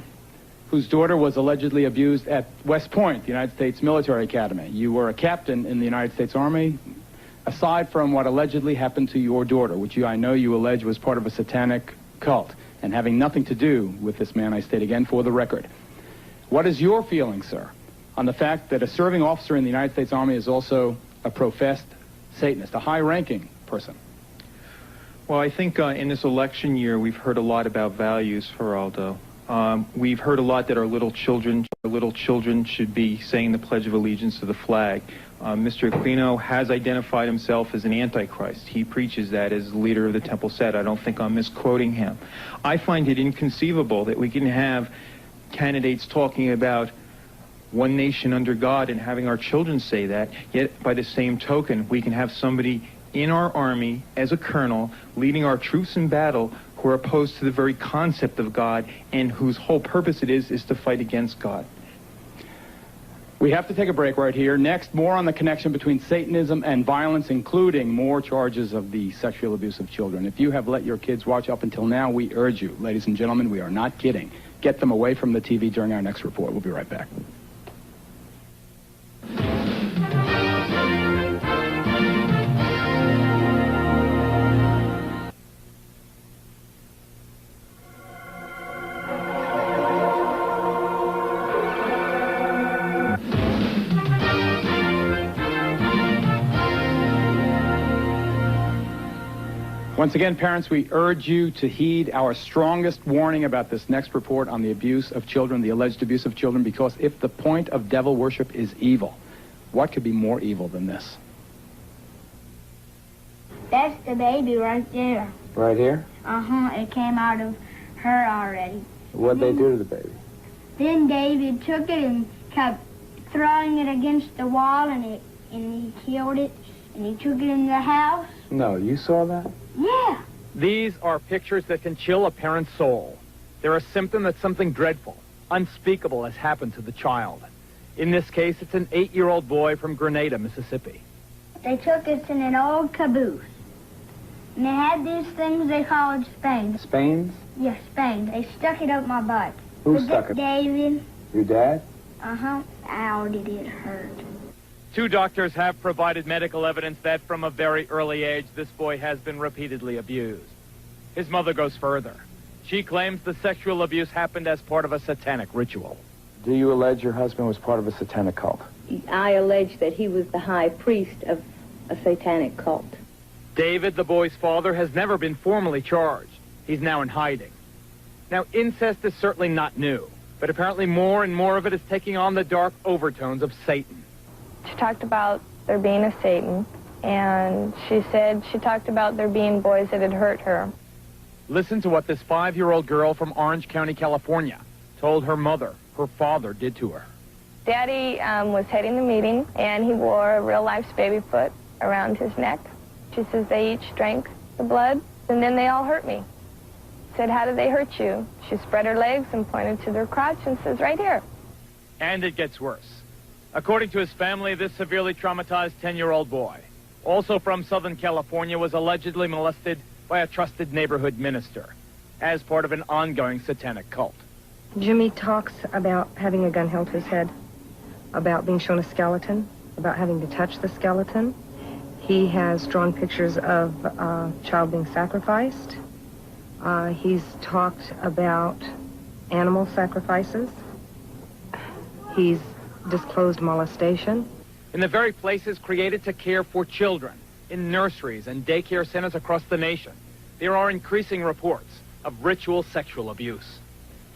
Whose daughter was allegedly abused at West Point, the United States Military Academy. You were a captain in the United States Army. Aside from what allegedly happened to your daughter, which I know you allege was part of a satanic cult, and having nothing to do with this man, I state again for the record, what is your feeling, sir, on the fact that a serving officer in the United States Army is also a professed Satanist, a high-ranking person? Well, I think in this election year, we've heard a lot about values, Geraldo. We've heard a lot that our little children should be saying the Pledge of Allegiance to the flag. Mr. Aquino has identified himself as an antichrist. He preaches that as the leader of the Temple Set. I don't think I'm misquoting him. I find it inconceivable that we can have candidates talking about one nation under God and having our children say that, yet by the same token, we can have somebody in our army as a colonel leading our troops in battle who are opposed to the very concept of God and whose whole purpose it is to fight against God. We have to take a break right here. Next, more on the connection between Satanism and violence, including more charges of the sexual abuse of children. If you have let your kids watch up until now, we urge you, ladies and gentlemen, we are not kidding. Get them away from the TV during our next report. We'll be right back. Once again, parents, we urge you to heed our strongest warning about this next report on the abuse of children, the alleged abuse of children, because if the point of devil worship is evil, what could be more evil than this? That's the baby right there. Right here? Uh-huh, it came out of her already. What'd they do to the baby? Then David took it and kept throwing it against the wall, and he killed it, and he took it in the house. No, you saw that? Yeah. These are pictures that can chill a parent's soul. They're a symptom that something dreadful, unspeakable has happened to the child. In this case, it's an 8-year-old boy from Grenada, Mississippi. They took us in an old caboose. And they had these things they called Spains. Spains? Yes, Spains. They stuck it up my butt. Who stuck it? David. Your dad? Uh-huh. Ow, did it hurt. 2 doctors have provided medical evidence that from a very early age, this boy has been repeatedly abused. His mother goes further. She claims the sexual abuse happened as part of a satanic ritual. Do you allege your husband was part of a satanic cult? I allege that he was the high priest of a satanic cult. David, the boy's father, has never been formally charged. He's now in hiding. Now, incest is certainly not new, but apparently more and more of it is taking on the dark overtones of Satan. She talked about there being a Satan, and she talked about there being boys that had hurt her. Listen to what this 5-year-old girl from Orange County, California, told her mother her father did to her. Daddy was heading the meeting, and he wore a real-life baby foot around his neck. She says they each drank the blood, and then they all hurt me. Said, how did they hurt you? She spread her legs and pointed to their crotch and says, right here. And it gets worse. According to his family, this severely traumatized 10-year-old boy, also from Southern California, was allegedly molested by a trusted neighborhood minister as part of an ongoing satanic cult. Jimmy talks about having a gun held to his head, about being shown a skeleton, about having to touch the skeleton. He has drawn pictures of a child being sacrificed. He's talked about animal sacrifices. He's disclosed molestation. In the very places created to care for children, in nurseries and daycare centers across the nation, there are increasing reports of ritual sexual abuse.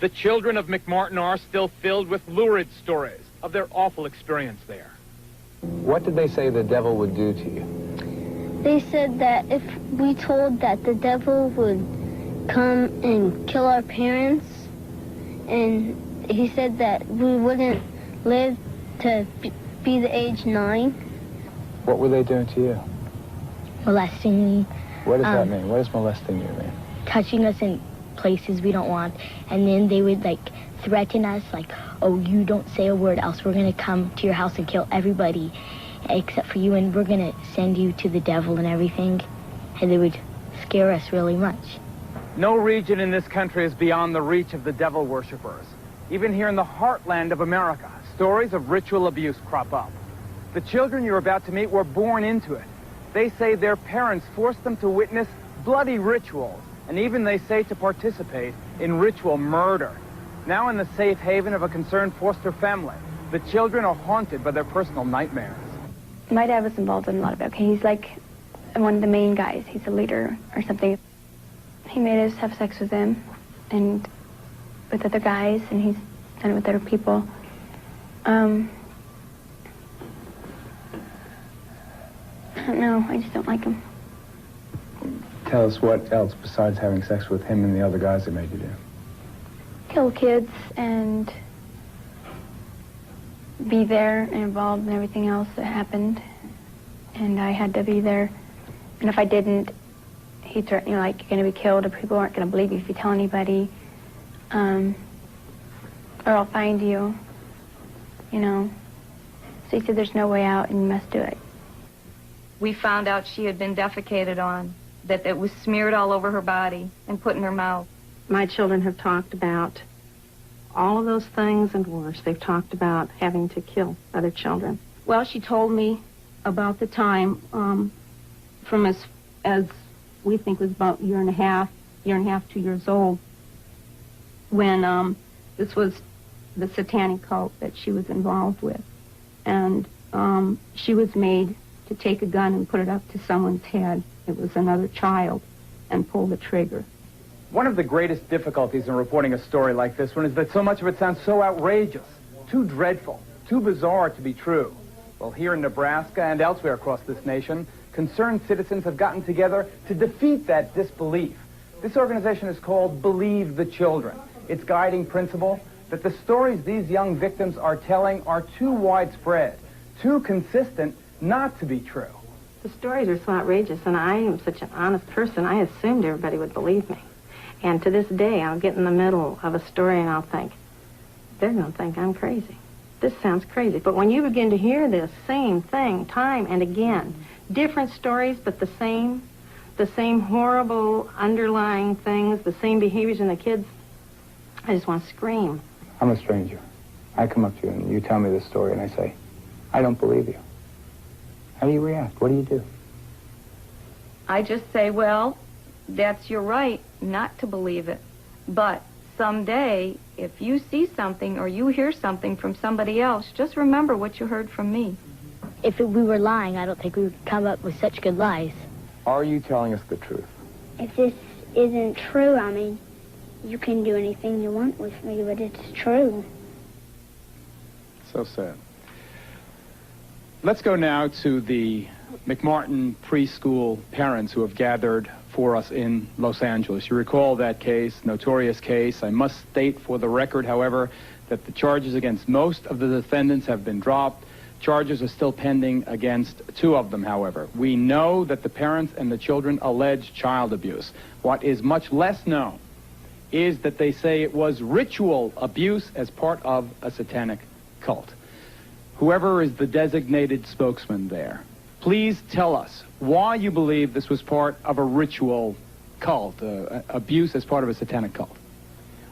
The children of McMartin are still filled with lurid stories of their awful experience there. What did they say the devil would do to you? They said that if we told that the devil would come and kill our parents, and he said that we wouldn't live to be the age 9. What were they doing to you? Molesting me. What does that mean? What does molesting you mean? Touching us in places we don't want. And then they would, threaten us, oh, you don't say a word, else we're going to come to your house and kill everybody except for you, and we're going to send you to the devil and everything. And they would scare us really much. No region in this country is beyond the reach of the devil worshippers. Even here in the heartland of America, stories of ritual abuse crop up. The children you're about to meet were born into it. They say their parents forced them to witness bloody rituals, and even they say to participate in ritual murder. Now in the safe haven of a concerned foster family, the children are haunted by their personal nightmares. My dad was involved in a lot of it. Okay, he's like one of the main guys. He's a leader or something. He made us have sex with him and with other guys, and he's done it with other people. I don't know. I just don't like him. Tell us what else besides having sex with him and the other guys that made you do. kill kids and be there and involved in everything else that happened. And I had to be there. And if I didn't, he threatened, you know, like, you're going to be killed, or people aren't going to believe you if you tell anybody. Or I'll find you, you know. So he said there's no way out and you must do it. We found out she had been defecated on, that it was smeared all over her body and put in her mouth. My children have talked about all of those things and worse. They've talked about having to kill other children. Well, she told me about the time from as we think was about a year and a half, 2 years old, when this was the satanic cult that she was involved with. And she was made to take a gun and put it up to someone's head. It was another child, and pull the trigger. One of the greatest difficulties in reporting a story like this one is that so much of it sounds so outrageous, too dreadful, too bizarre to be true. Well, here in Nebraska and elsewhere across this nation, concerned citizens have gotten together to defeat that disbelief. This organization is called Believe the Children. Its guiding principle, that the stories these young victims are telling are too widespread, too consistent not to be true. The stories are so outrageous, and I am such an honest person, I assumed everybody would believe me. And to this day, I'll get in the middle of a story and I'll think, they're going to think I'm crazy. This sounds crazy. But when you begin to hear this same thing time and again, different stories, but the same horrible underlying things, the same behaviors in the kids, I just want to scream. I'm a stranger. I come up to you and you tell me this story and I say, I don't believe you. How do you react? What do you do? I just say, well, that's your right not to believe it. But someday, if you see something or you hear something from somebody else, just remember what you heard from me. If we were lying, I don't think we would come up with such good lies. Are you telling us the truth? If this isn't true, I mean, you can do anything you want with me, but it's true. So sad. Let's go now to the McMartin preschool parents who have gathered for us in Los Angeles. You recall that case, notorious case. I must state for the record, however, that the charges against most of the defendants have been dropped. Charges are still pending against 2 of them, however. We know that the parents and the children allege child abuse. What is much less known is that they say it was ritual abuse as part of a satanic cult. Whoever is the designated spokesman there, please tell us why you believe this was part of a ritual cult, abuse as part of a satanic cult.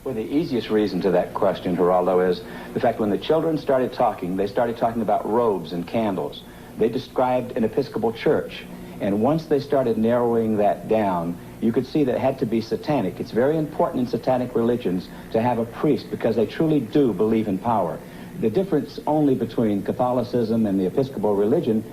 Well, the easiest reason to that question, Geraldo, is the fact when the children started talking, they started talking about robes and candles. They described an Episcopal church. And once they started narrowing that down, you could see that it had to be satanic. It's very important in satanic religions to have a priest because they truly do believe in power. The difference only between Catholicism and the Episcopal religion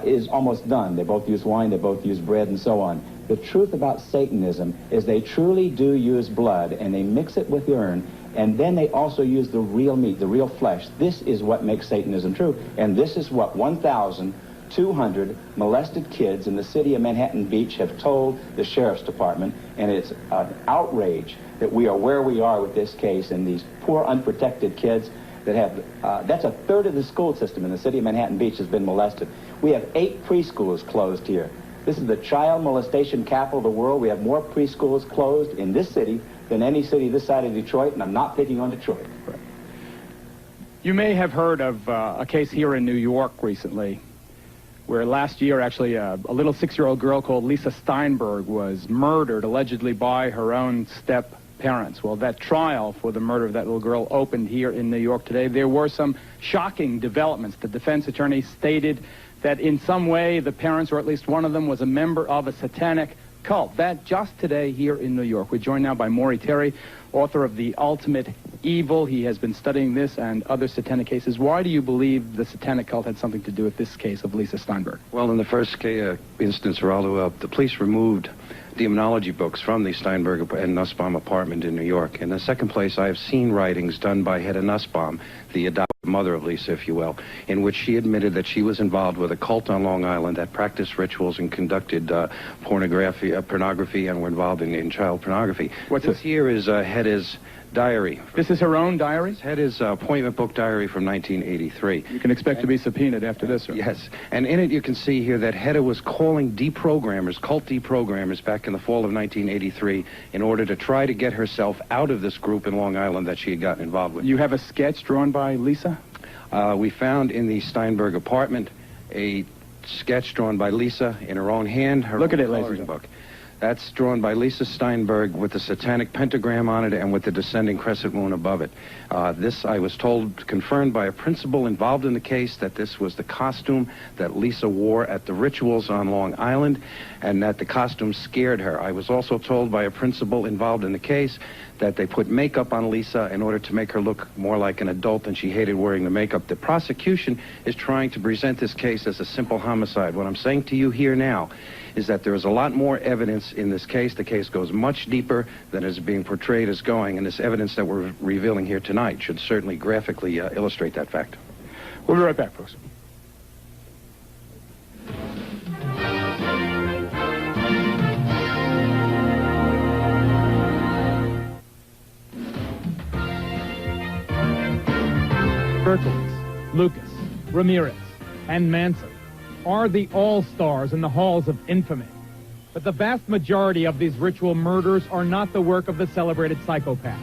is almost done. They both use wine, they both use bread, and so on. The truth about Satanism is they truly do use blood, and they mix it with urine, and then they also use the real meat, the real flesh. This is what makes Satanism true, and this is what 1,200 molested kids in the city of Manhattan Beach have told the Sheriff's Department, and it's an outrage that we are where we are with this case, and these poor unprotected kids that have, that's a third of the school system in the city of Manhattan Beach has been molested. We have 8 preschools closed here. This is the child molestation capital of the world. We have more preschools closed in this city than any city this side of Detroit, and I'm not picking on Detroit. Right. You may have heard of a case here in New York recently where last year, actually, a little 6-year-old girl called Lisa Steinberg was murdered, allegedly by her own step-parents. Well, that trial for the murder of that little girl opened here in New York today. There were some shocking developments. The defense attorney stated that in some way the parents, or at least one of them, was a member of a satanic cult. That just today here in New York. We're joined now by Maury Terry, author of The Ultimate Evil. He has been studying this and other satanic cases. Why do you believe the satanic cult had something to do with this case of Lisa Steinberg? Well, in the first instance, Geraldo, the police removed demonology books from the Steinberg and Nussbaum apartment in New York. In the second place, I have seen writings done by Hedda Nussbaum, the mother of Lisa, if you will, in which she admitted that she was involved with a cult on Long Island that practiced rituals and conducted pornography and were involved in child pornography. What's this? Here is Hedda's diary. This is her own diary? Hedda's appointment book diary from 1983. You can expect to be subpoenaed after this, sir. Yes, and in it you can see here that Hedda was calling deprogrammers, cult deprogrammers, back in the fall of 1983 in order to try to get herself out of this group in Long Island that she had gotten involved with. You have a sketch drawn by Lisa? We found in the Steinberg apartment a sketch drawn by Lisa in her own hand. Look at it, ladies. Book. That's drawn by Lisa Steinberg with the satanic pentagram on it and with the descending crescent moon above it. This, I was told, confirmed by a principal involved in the case, that this was the costume that Lisa wore at the rituals on Long Island, and that the costume scared her. I was also told by a principal involved in the case that they put makeup on Lisa in order to make her look more like an adult, and she hated wearing the makeup. The prosecution is trying to present this case as a simple homicide. What I'm saying to you here now is that there is a lot more evidence in this case. The case goes much deeper than is being portrayed as going, and this evidence that we're revealing here tonight should certainly graphically illustrate that fact. We'll be right back, folks. Berkowitz, Lucas, Ramirez, and Manson are the all-stars in the halls of infamy. But the vast majority of these ritual murders are not the work of the celebrated psychopaths.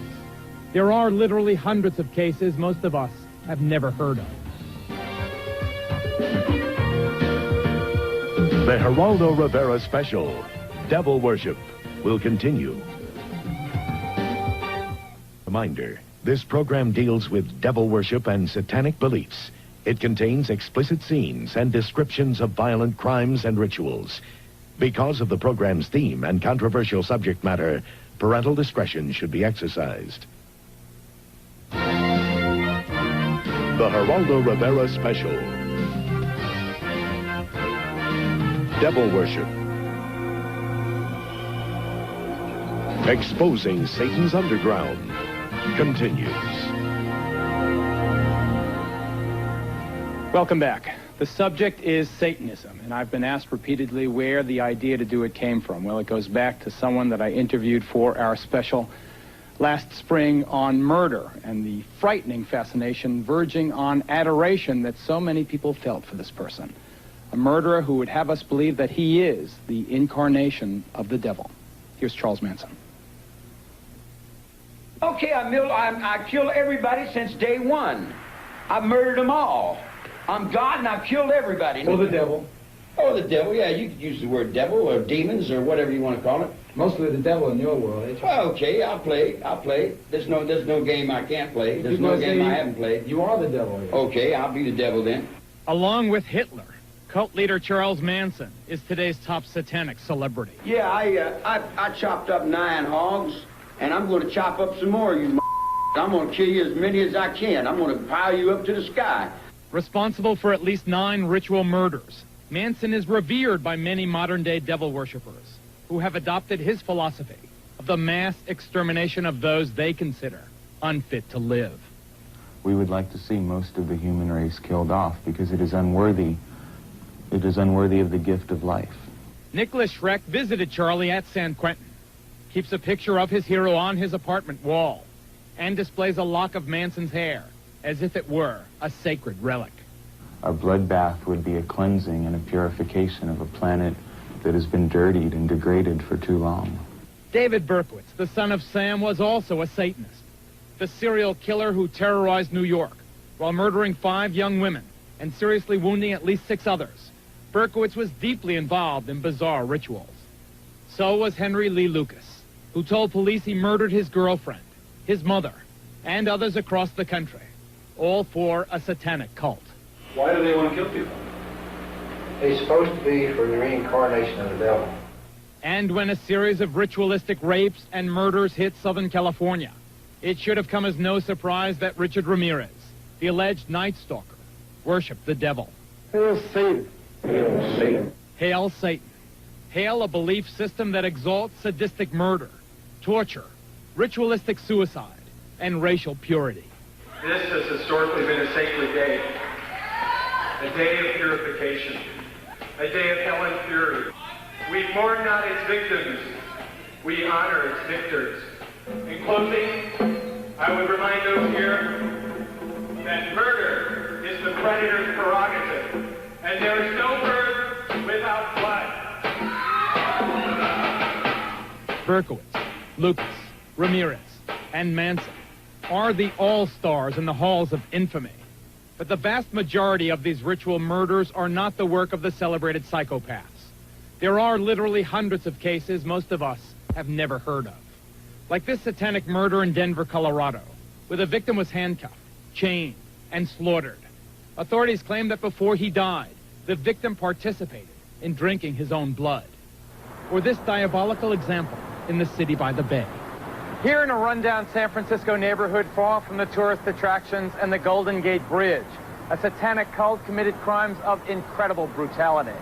There are literally hundreds of cases most of us have never heard of. The Geraldo Rivera special, Devil Worship, will continue. Reminder, this program deals with devil worship and satanic beliefs. It contains explicit scenes and descriptions of violent crimes and rituals. Because of the program's theme and controversial subject matter, parental discretion should be exercised. The Geraldo Rivera special, Devil Worship. Exposing Satan's underground continues. Welcome back. The subject is Satanism, and I've been asked repeatedly where the idea to do it came from. Well, it goes back to someone that I interviewed for our special last spring on murder and the frightening fascination verging on adoration that so many people felt for this person. A murderer who would have us believe that he is the incarnation of the devil. Here's Charles Manson. Okay, I killed everybody since day one. I murdered them all. I'm God and I've killed everybody. Or the devil. Oh, the devil, yeah, you could use the word devil or demons or whatever you want to call it. Mostly the devil in your world, eh? Well, okay, I'll play. There's no game I can't play. There's no game I haven't played. You are the devil. Yeah. Okay, I'll be the devil then. Along with Hitler, cult leader Charles Manson is today's top satanic celebrity. Yeah, I chopped up 9 hogs, and I'm going to chop up some more, you I'm going to kill you as many as I can. I'm going to pile you up to the sky. Responsible for at least 9 ritual murders, Manson is revered by many modern-day devil worshippers who have adopted his philosophy of the mass extermination of those they consider unfit to live. We would like to see most of the human race killed off because it is unworthy. It is unworthy of the gift of life. Nicholas Schreck visited Charlie at San Quentin, keeps a picture of his hero on his apartment wall, and displays a lock of Manson's hair as if it were a sacred relic. A bloodbath would be a cleansing and a purification of a planet that has been dirtied and degraded for too long. David Berkowitz, the son of Sam, was also a Satanist, the serial killer who terrorized New York while murdering 5 young women and seriously wounding at least 6 others. Berkowitz was deeply involved in bizarre rituals. So was Henry Lee Lucas, who told police he murdered his girlfriend, his mother, and others across the country, all for a satanic cult. Why do they want to kill people? He's supposed to be for the reincarnation of the devil. And when a series of ritualistic rapes and murders hit Southern California, it should have come as no surprise that Richard Ramirez, the alleged Night Stalker, worshipped the devil. Hail Satan. Hail Satan. Hail Satan. Hail a belief system that exalts sadistic murder, torture, ritualistic suicide, and racial purity. This has historically been a sacred day, a day of purification, a day of hell and fury. We mourn not its victims, we honor its victors. In closing, I would remind those here that murder is the predator's prerogative, and there is no birth without blood. Berkowitz, Lucas, Ramirez, and Manson are the all-stars in the halls of infamy. But the vast majority of these ritual murders are not the work of the celebrated psychopaths. There are literally hundreds of cases most of us have never heard of. Like this satanic murder in Denver, Colorado, where the victim was handcuffed, chained, and slaughtered. Authorities claim that before he died, the victim participated in drinking his own blood. Or this diabolical example in the city by the bay. Here in a rundown San Francisco neighborhood far from the tourist attractions and the Golden Gate Bridge, a satanic cult committed crimes of incredible brutality.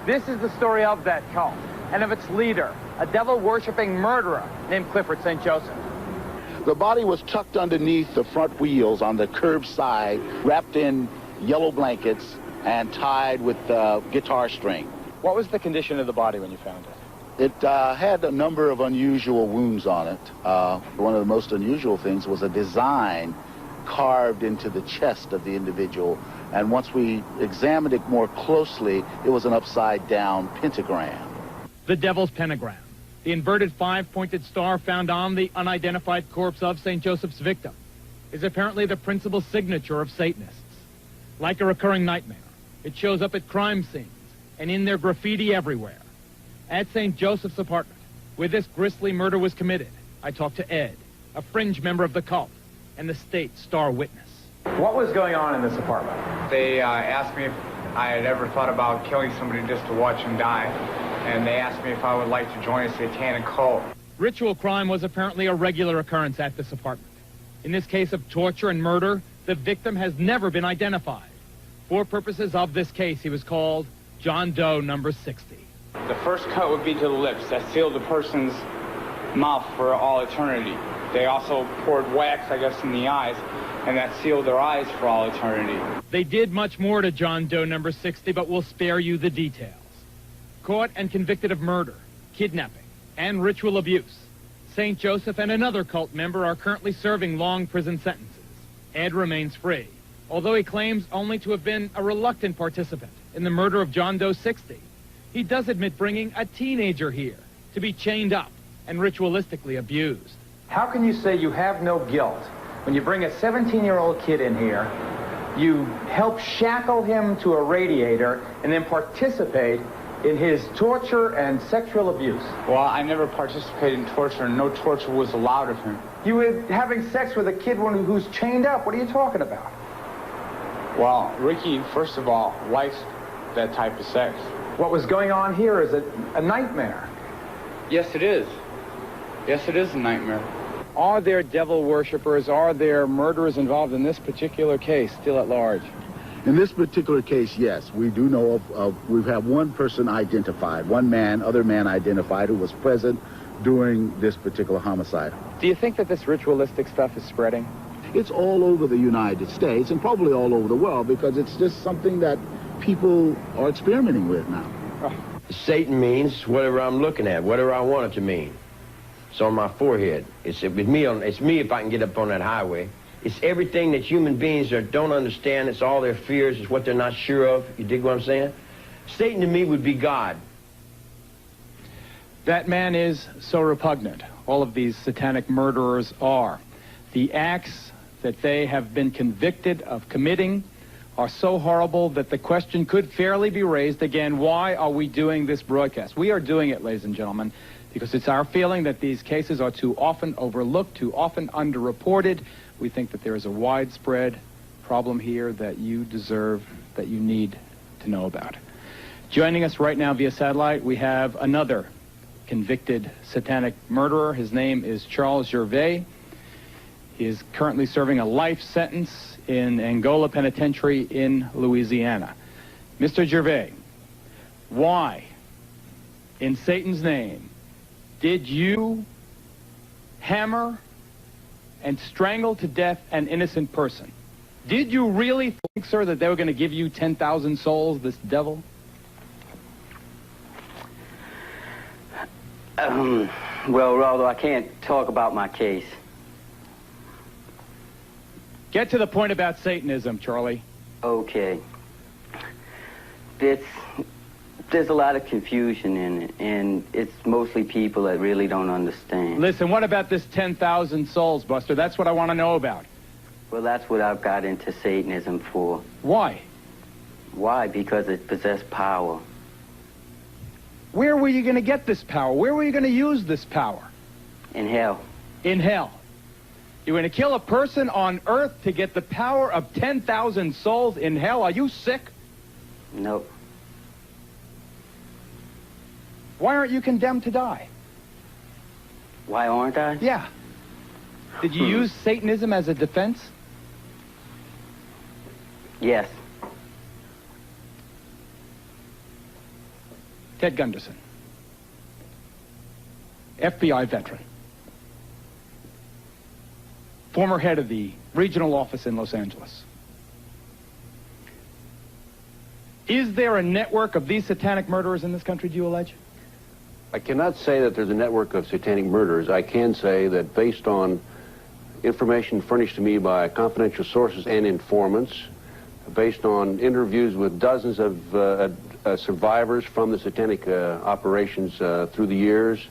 This is the story of that cult and of its leader, a devil-worshipping murderer named Clifford St. Joseph. The body was tucked underneath the front wheels on the curbside, wrapped in yellow blankets and tied with guitar string. What was the condition of the body when you found it? It had a number of unusual wounds on it. One of the most unusual things was a design carved into the chest of the individual. And once we examined it more closely, it was an upside-down pentagram. The Devil's Pentagram, the inverted five-pointed star found on the unidentified corpse of St. Joseph's victim, is apparently the principal signature of Satanists. Like a recurring nightmare, it shows up at crime scenes and in their graffiti everywhere. At St. Joseph's apartment, where this grisly murder was committed, I talked to Ed, a fringe member of the cult, and the state star witness. What was going on in this apartment? They asked me if I had ever thought about killing somebody just to watch them die, and they asked me if I would like to join a satanic cult. Ritual crime was apparently a regular occurrence at this apartment. In this case of torture and murder, the victim has never been identified. For purposes of this case, he was called John Doe number 60. The first cut would be to the lips. That sealed the person's mouth for all eternity. They also poured wax, I guess, in the eyes, and that sealed their eyes for all eternity. They did much more to John Doe number 60, but we'll spare you the details. Caught and convicted of murder, kidnapping, and ritual abuse, St. Joseph and another cult member are currently serving long prison sentences. Ed remains free, although he claims only to have been a reluctant participant in the murder of John Doe 60. He does admit bringing a teenager here to be chained up and ritualistically abused. How can you say you have no guilt when you bring a 17-year-old kid in here, you help shackle him to a radiator, and then participate in his torture and sexual abuse? Well, I never participated in torture, and no torture was allowed of him. You were having sex with a kid who's chained up. What are you talking about? Well, Ricky, first of all, likes that type of sex. What was going on here is a nightmare. Yes, it is. Yes, it is a nightmare. Are there devil worshippers, are there murderers involved in this particular case still at large? In this particular case, yes. We do know we've had one person identified, other man identified who was present during this particular homicide. Do you think that this ritualistic stuff is spreading? It's all over the United States and probably all over the world because it's just something that people are experimenting with now. Satan means whatever I'm looking at, whatever I want it to mean. It's on my forehead. It's me if I can get up on that highway. It's everything that human beings don't understand. It's all their fears. It's what they're not sure of. You dig what I'm saying? Satan to me would be God. That man is so repugnant. All of these satanic murderers are. The acts that they have been convicted of committing are so horrible that the question could fairly be raised again, why are we doing this broadcast? We are doing it, ladies and gentlemen, because it's our feeling that these cases are too often overlooked, too often underreported. We think that there is a widespread problem here that you deserve, that you need to know about. Joining us right now via satellite, we have another convicted satanic murderer. His name is Charles Gervais. He is currently serving a life sentence in Angola Penitentiary in Louisiana. Mr. Gervais, why, in Satan's name, did you hammer and strangle to death an innocent person. Did you really think, sir, that they were going to give you 10,000 souls, this devil? Well, Raldo, I can't talk about my case. Get to the point about Satanism, Charlie. Okay. There's a lot of confusion in it, and it's mostly people that really don't understand. Listen, what about this 10,000 souls, Buster? That's what I want to know about. Well, that's what I've got into Satanism for. Why? Why? Because it possessed power. Where were you going to get this power? Where were you going to use this power? In hell. In hell. You're going to kill a person on earth to get the power of 10,000 souls in hell? Are you sick? Nope. Why aren't you condemned to die? Why aren't I? Yeah. Did you use Satanism as a defense? Yes. Ted Gunderson, FBI veteran, former head of the regional office in Los Angeles. Is there a network of these satanic murderers in this country, do you allege? I cannot say that there's a network of satanic murderers. I can say that based on information furnished to me by confidential sources and informants, based on interviews with dozens of survivors from the satanic operations through the years,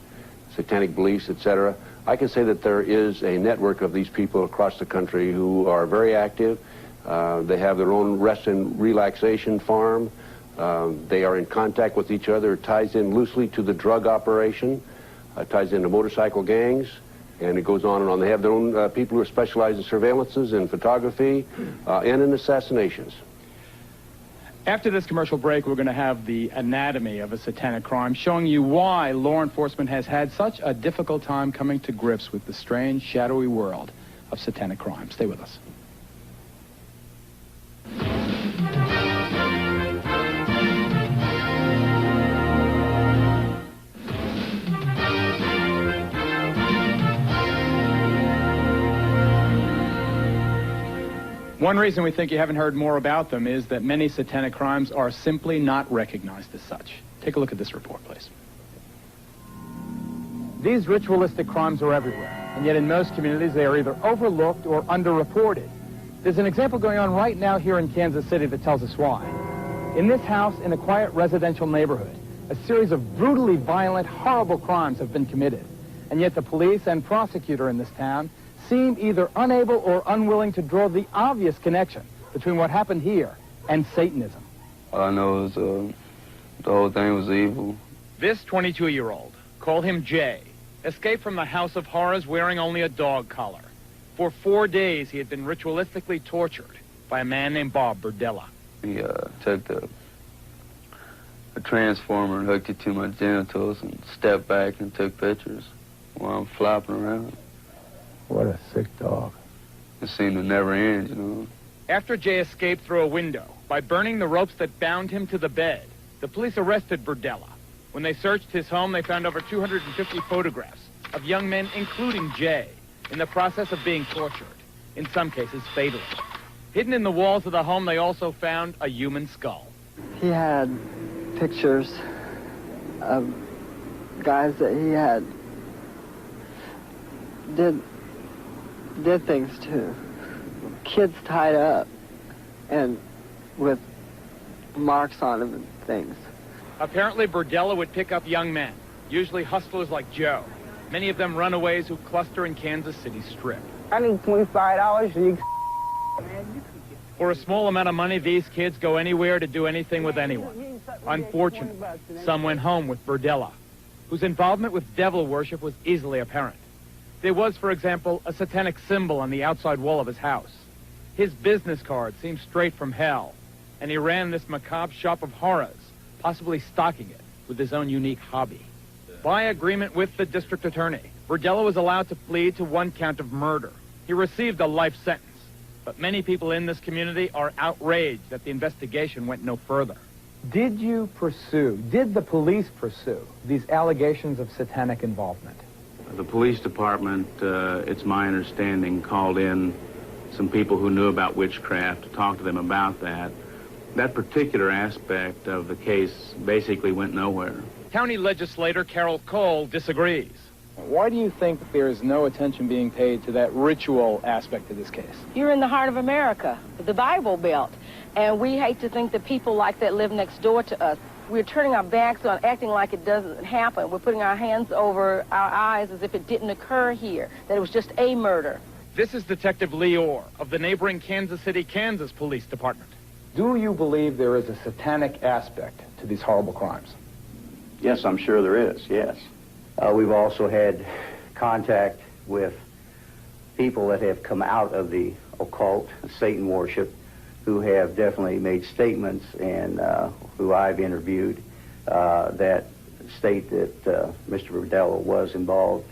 satanic beliefs, etc., I can say that there is a network of these people across the country who are very active. They have their own rest and relaxation farm. They are in contact with each other. It ties in loosely to the drug operation, ties into motorcycle gangs, and it goes on and on. They have their own people who are specialized in surveillances and photography and in assassinations. After this commercial break, we're going to have the anatomy of a satanic crime, showing you why law enforcement has had such a difficult time coming to grips with the strange, shadowy world of satanic crime. Stay with us. One reason we think you haven't heard more about them is that many satanic crimes are simply not recognized as such. Take a look at this report, please. These ritualistic crimes are everywhere, and yet in most communities they are either overlooked or underreported. There's an example going on right now here in Kansas City that tells us why. In this house, in a quiet residential neighborhood, a series of brutally violent, horrible crimes have been committed, and yet the police and prosecutor in this town seem either unable or unwilling to draw the obvious connection between what happened here and Satanism. All I know is the whole thing was evil. This 22-year-old, call him Jay, escaped from the House of Horrors wearing only a dog collar. For 4 days, he had been ritualistically tortured by a man named Bob Burdella. He took a transformer and hooked it to my genitals and stepped back and took pictures while I'm flopping around. What a sick dog. It seemed to never end, you know. After Jay escaped through a window by burning the ropes that bound him to the bed, the police arrested Burdella. When they searched his home, they found over 250 photographs of young men, including Jay, in the process of being tortured, in some cases fatally. Hidden in the walls of the home, they also found a human skull. He had pictures of guys that he had did things to. Kids tied up and with marks on them and things. Apparently, Burdella would pick up young men, usually hustlers like Joe. Many of them runaways who cluster in Kansas City Strip. I need $25 and you For a small amount of money, these kids go anywhere to do anything with anyone. Unfortunately, some went home with Burdella, whose involvement with devil worship was easily apparent. There was, for example, a satanic symbol on the outside wall of his house. His business card seemed straight from hell, and he ran this macabre shop of horrors, possibly stocking it with his own unique hobby. By agreement with the district attorney, Burdella was allowed to plead to 1 count of murder. He received a life sentence, but many people in this community are outraged that the investigation went no further. Did the police pursue these allegations of satanic involvement? The police department, it's my understanding, called in some people who knew about witchcraft to talk to them about that. That particular aspect of the case basically went nowhere. County legislator Carol Cole disagrees. Why do you think that there is no attention being paid to that ritual aspect of this case? You're in the heart of America, the Bible Belt, and we hate to think that people like that live next door to us. We're turning our backs on, acting like it doesn't happen. We're putting our hands over our eyes as if it didn't occur here, that it was just a murder. This is Detective Lee Orr of the neighboring Kansas City, Kansas Police Department. Do you believe there is a satanic aspect to these horrible crimes? Yes, I'm sure there is, yes. We've also had contact with people that have come out of the occult, Satan worship, who have definitely made statements, and who I've interviewed, that state that Mr. Burdella was involved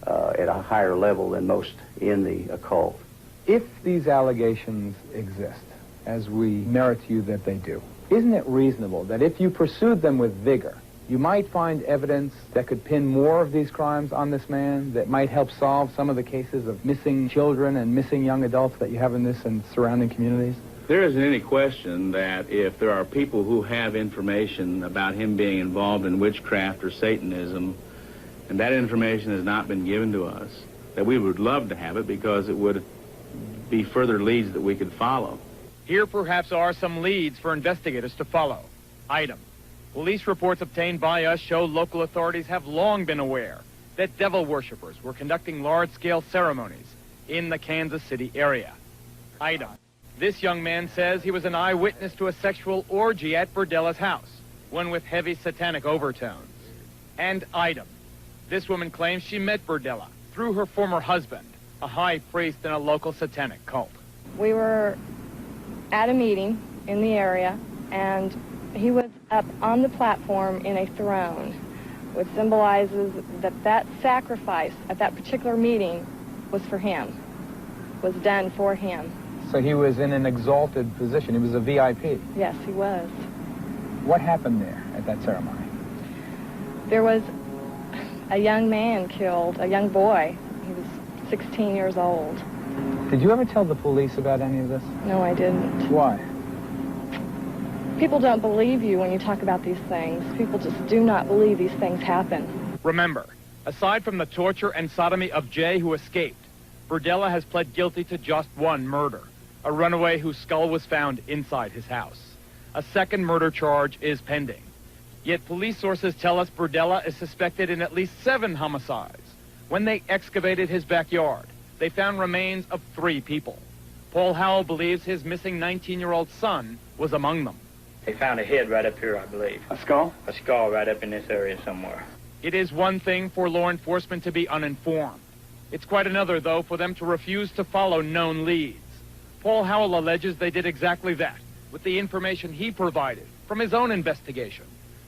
at a higher level than most in the occult. If these allegations exist, as we narrate to you that they do, isn't it reasonable that if you pursued them with vigor, you might find evidence that could pin more of these crimes on this man, that might help solve some of the cases of missing children and missing young adults that you have in this and surrounding communities? There isn't any question that if there are people who have information about him being involved in witchcraft or Satanism, and that information has not been given to us, that we would love to have it because it would be further leads that we could follow. Here perhaps are some leads for investigators to follow. Item. Police reports obtained by us show local authorities have long been aware that devil worshippers were conducting large-scale ceremonies in the Kansas City area. Item. This young man says he was an eyewitness to a sexual orgy at Burdella's house, one with heavy satanic overtones. And item. This woman claims she met Burdella through her former husband, a high priest in a local satanic cult. We were at a meeting in the area, and he was up on the platform in a throne, which symbolizes that that sacrifice at that particular meeting was for him, was done for him. So he was in an exalted position. He was a VIP. Yes, he was. What happened there at that ceremony? There was a young man killed, a young boy. He was 16 years old. Did you ever tell the police about any of this? No, I didn't. Why? People don't believe you when you talk about these things. People just do not believe these things happen. Remember, aside from the torture and sodomy of Jay, who escaped, Burdella has pled guilty to just one murder, a runaway whose skull was found inside his house. A second murder charge is pending. Yet police sources tell us Burdella is suspected in at least 7 homicides. When they excavated his backyard, they found remains of 3 people. Paul Howell believes his missing 19-year-old son was among them. They found a head right up here, I believe. A skull? A skull right up in this area somewhere. It is one thing for law enforcement to be uninformed. It's quite another, though, for them to refuse to follow known leads. Paul Howell alleges they did exactly that, with the information he provided from his own investigation.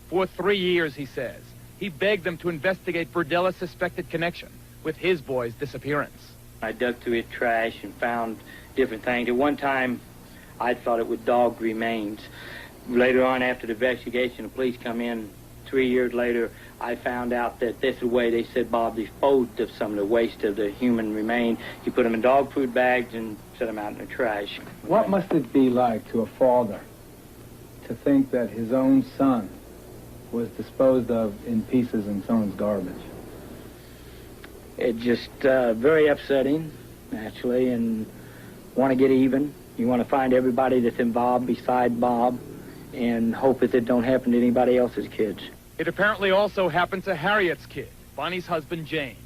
For 3 years, he says, he begged them to investigate Burdella's suspected connection with his boy's disappearance. I dug through his trash and found different things. At one time, I thought it was dog remains. Later on, after the investigation, the police come in 3 years later, I found out that this is the way they said Bob disposed of some of the waste of the human remains. He put them in dog food bags and set them out in the trash. What must it be like to a father to think that his own son was disposed of in pieces in someone's garbage? It's just very upsetting, actually, and want to get even. You want to find everybody that's involved beside Bob and hope that it don't happen to anybody else's kids. It apparently also happened to Harriet's kid, Bonnie's husband, James,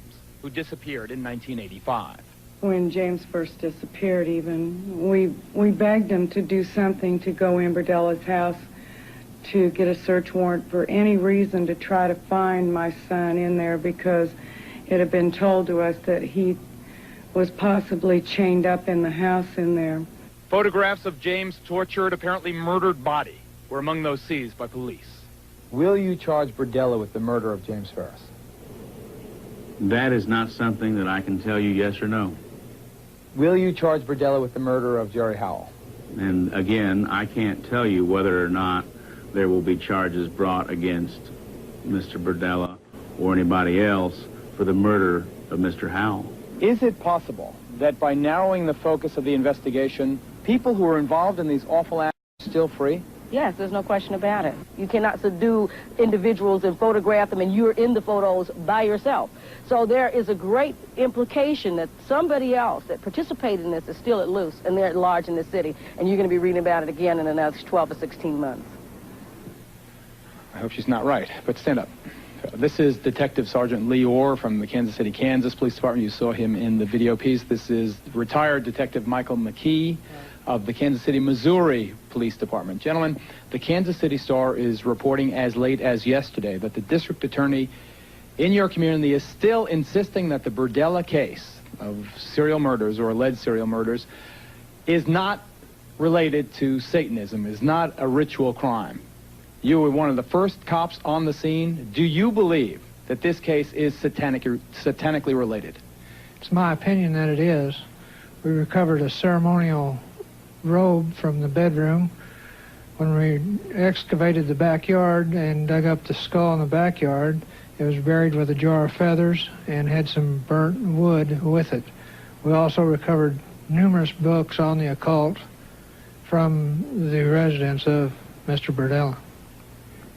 who disappeared in 1985. When James first disappeared even, we begged him to do something to go in Burdella's house to get a search warrant for any reason to try to find my son in there, because it had been told to us that he was possibly chained up in the house in there. Photographs of James' tortured, apparently murdered body were among those seized by police. Will you charge Burdella with the murder of James Ferris? That is not something that I can tell you yes or no. Will you charge Burdella with the murder of Jerry Howell? And again, I can't tell you whether or not there will be charges brought against Mr. Burdella or anybody else for the murder of Mr. Howell. Is it possible that by narrowing the focus of the investigation, people who are involved in these awful acts are still free? Yes, there's no question about it. You cannot subdue individuals and photograph them, and you're in the photos by yourself. So there is a great implication that somebody else that participated in this is still at loose, and they're at large in this city, and you're going to be reading about it again in another 12 or 16 months. I hope she's not right, but stand up. This is Detective Sergeant Lee Orr from the Kansas City, Kansas Police Department. You saw him in the video piece. This is retired Detective Michael McKee of the Kansas City, Missouri Police Department. Gentlemen, the Kansas City Star is reporting as late as yesterday that the district attorney in your community is still insisting that the Burdella case of serial murders or alleged serial murders is not related to Satanism, is not a ritual crime. You were one of the first cops on the scene. Do you believe that this case is satanically related? It's my opinion that it is. We recovered a ceremonial robe from the bedroom. When we excavated the backyard and dug up the skull in the backyard, it was buried with a jar of feathers and had some burnt wood with it. We also recovered numerous books on the occult from the residence of Mr. Burdella.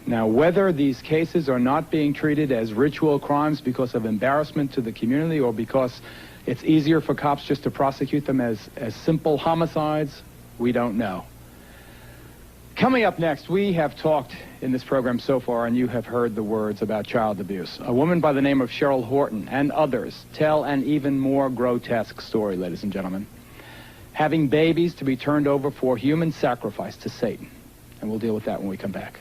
Now, whether these cases are not being treated as ritual crimes because of embarrassment to the community or because it's easier for cops just to prosecute them as simple homicides, we don't know. Coming up next, we have talked in this program so far, and you have heard the words about child abuse. A woman by the name of Cheryl Horton and others tell an even more grotesque story, ladies and gentlemen. Having babies to be turned over for human sacrifice to Satan. And we'll deal with that when we come back.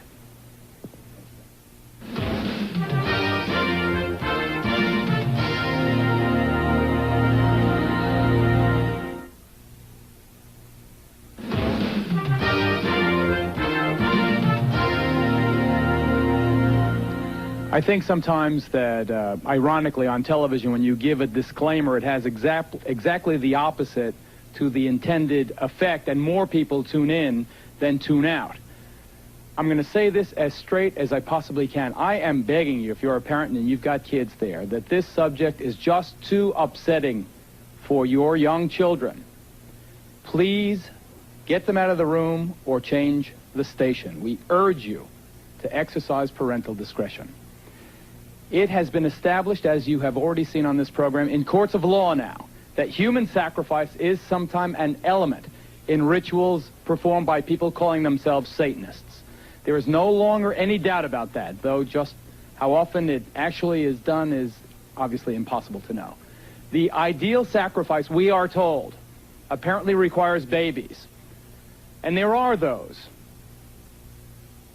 I think sometimes that, ironically, on television, when you give a disclaimer, it has exactly the opposite to the intended effect, and more people tune in than tune out. I'm going to say this as straight as I possibly can. I am begging you, if you're a parent and you've got kids there, that this subject is just too upsetting for your young children. Please get them out of the room or change the station. We urge you to exercise parental discretion. It has been established, as you have already seen on this program, in courts of law now, that human sacrifice is sometimes an element in rituals performed by people calling themselves Satanists. There is no longer any doubt about that, though just how often it actually is done is obviously impossible to know. The ideal sacrifice, we are told, apparently requires babies. And there are those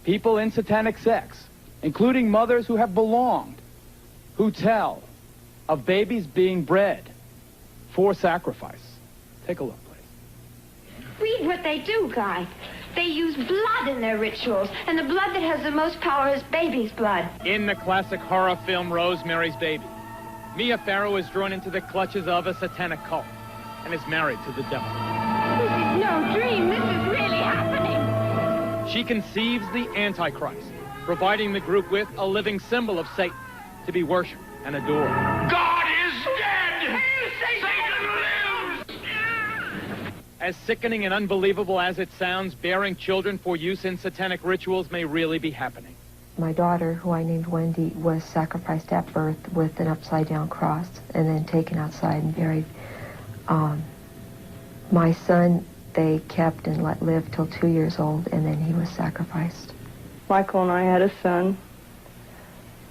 people in satanic sex, including mothers who have belonged, who tell of babies being bred for sacrifice. Take a look, please. Read what they do, Guy. They use blood in their rituals, and the blood that has the most power is baby's blood. In the classic horror film Rosemary's Baby, Mia Farrow is drawn into the clutches of a satanic cult and is married to the devil. This is no dream. This is really happening. She conceives the Antichrist, providing the group with a living symbol of Satan to be worshipped and adored. God is dead! Satan lives! As sickening and unbelievable as it sounds, bearing children for use in satanic rituals may really be happening. My daughter, who I named Wendy, was sacrificed at birth with an upside-down cross and then taken outside and buried. My son, they kept and let live till 2 years old, and then he was sacrificed. Michael and I had a son,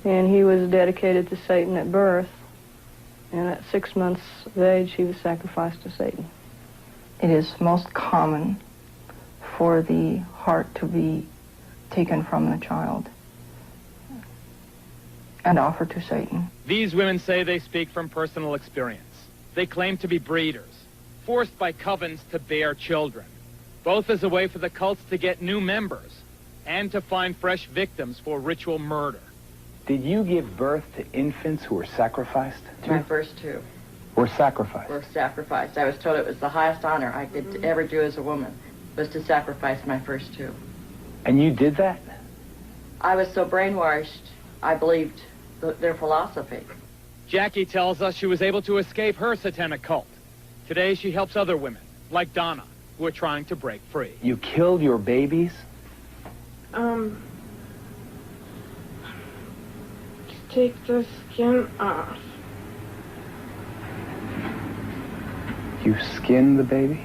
and he was dedicated to Satan at birth, and at 6 months of age, he was sacrificed to Satan. It is most common for the heart to be taken from the child and offered to Satan. These women say they speak from personal experience. They claim to be breeders, forced by covens to bear children, both as a way for the cults to get new members and to find fresh victims for ritual murder. Did you give birth to infants who were sacrificed? My first two Were sacrificed? were sacrificed. I was told it was the highest honor I could ever do as a woman, was to sacrifice my first two. And you did that? I was so brainwashed, I believed their philosophy. Jackie tells us she was able to escape her satanic cult. Today she helps other women, like Donna, who are trying to break free. You killed your babies? Take the skin off. You skin the baby?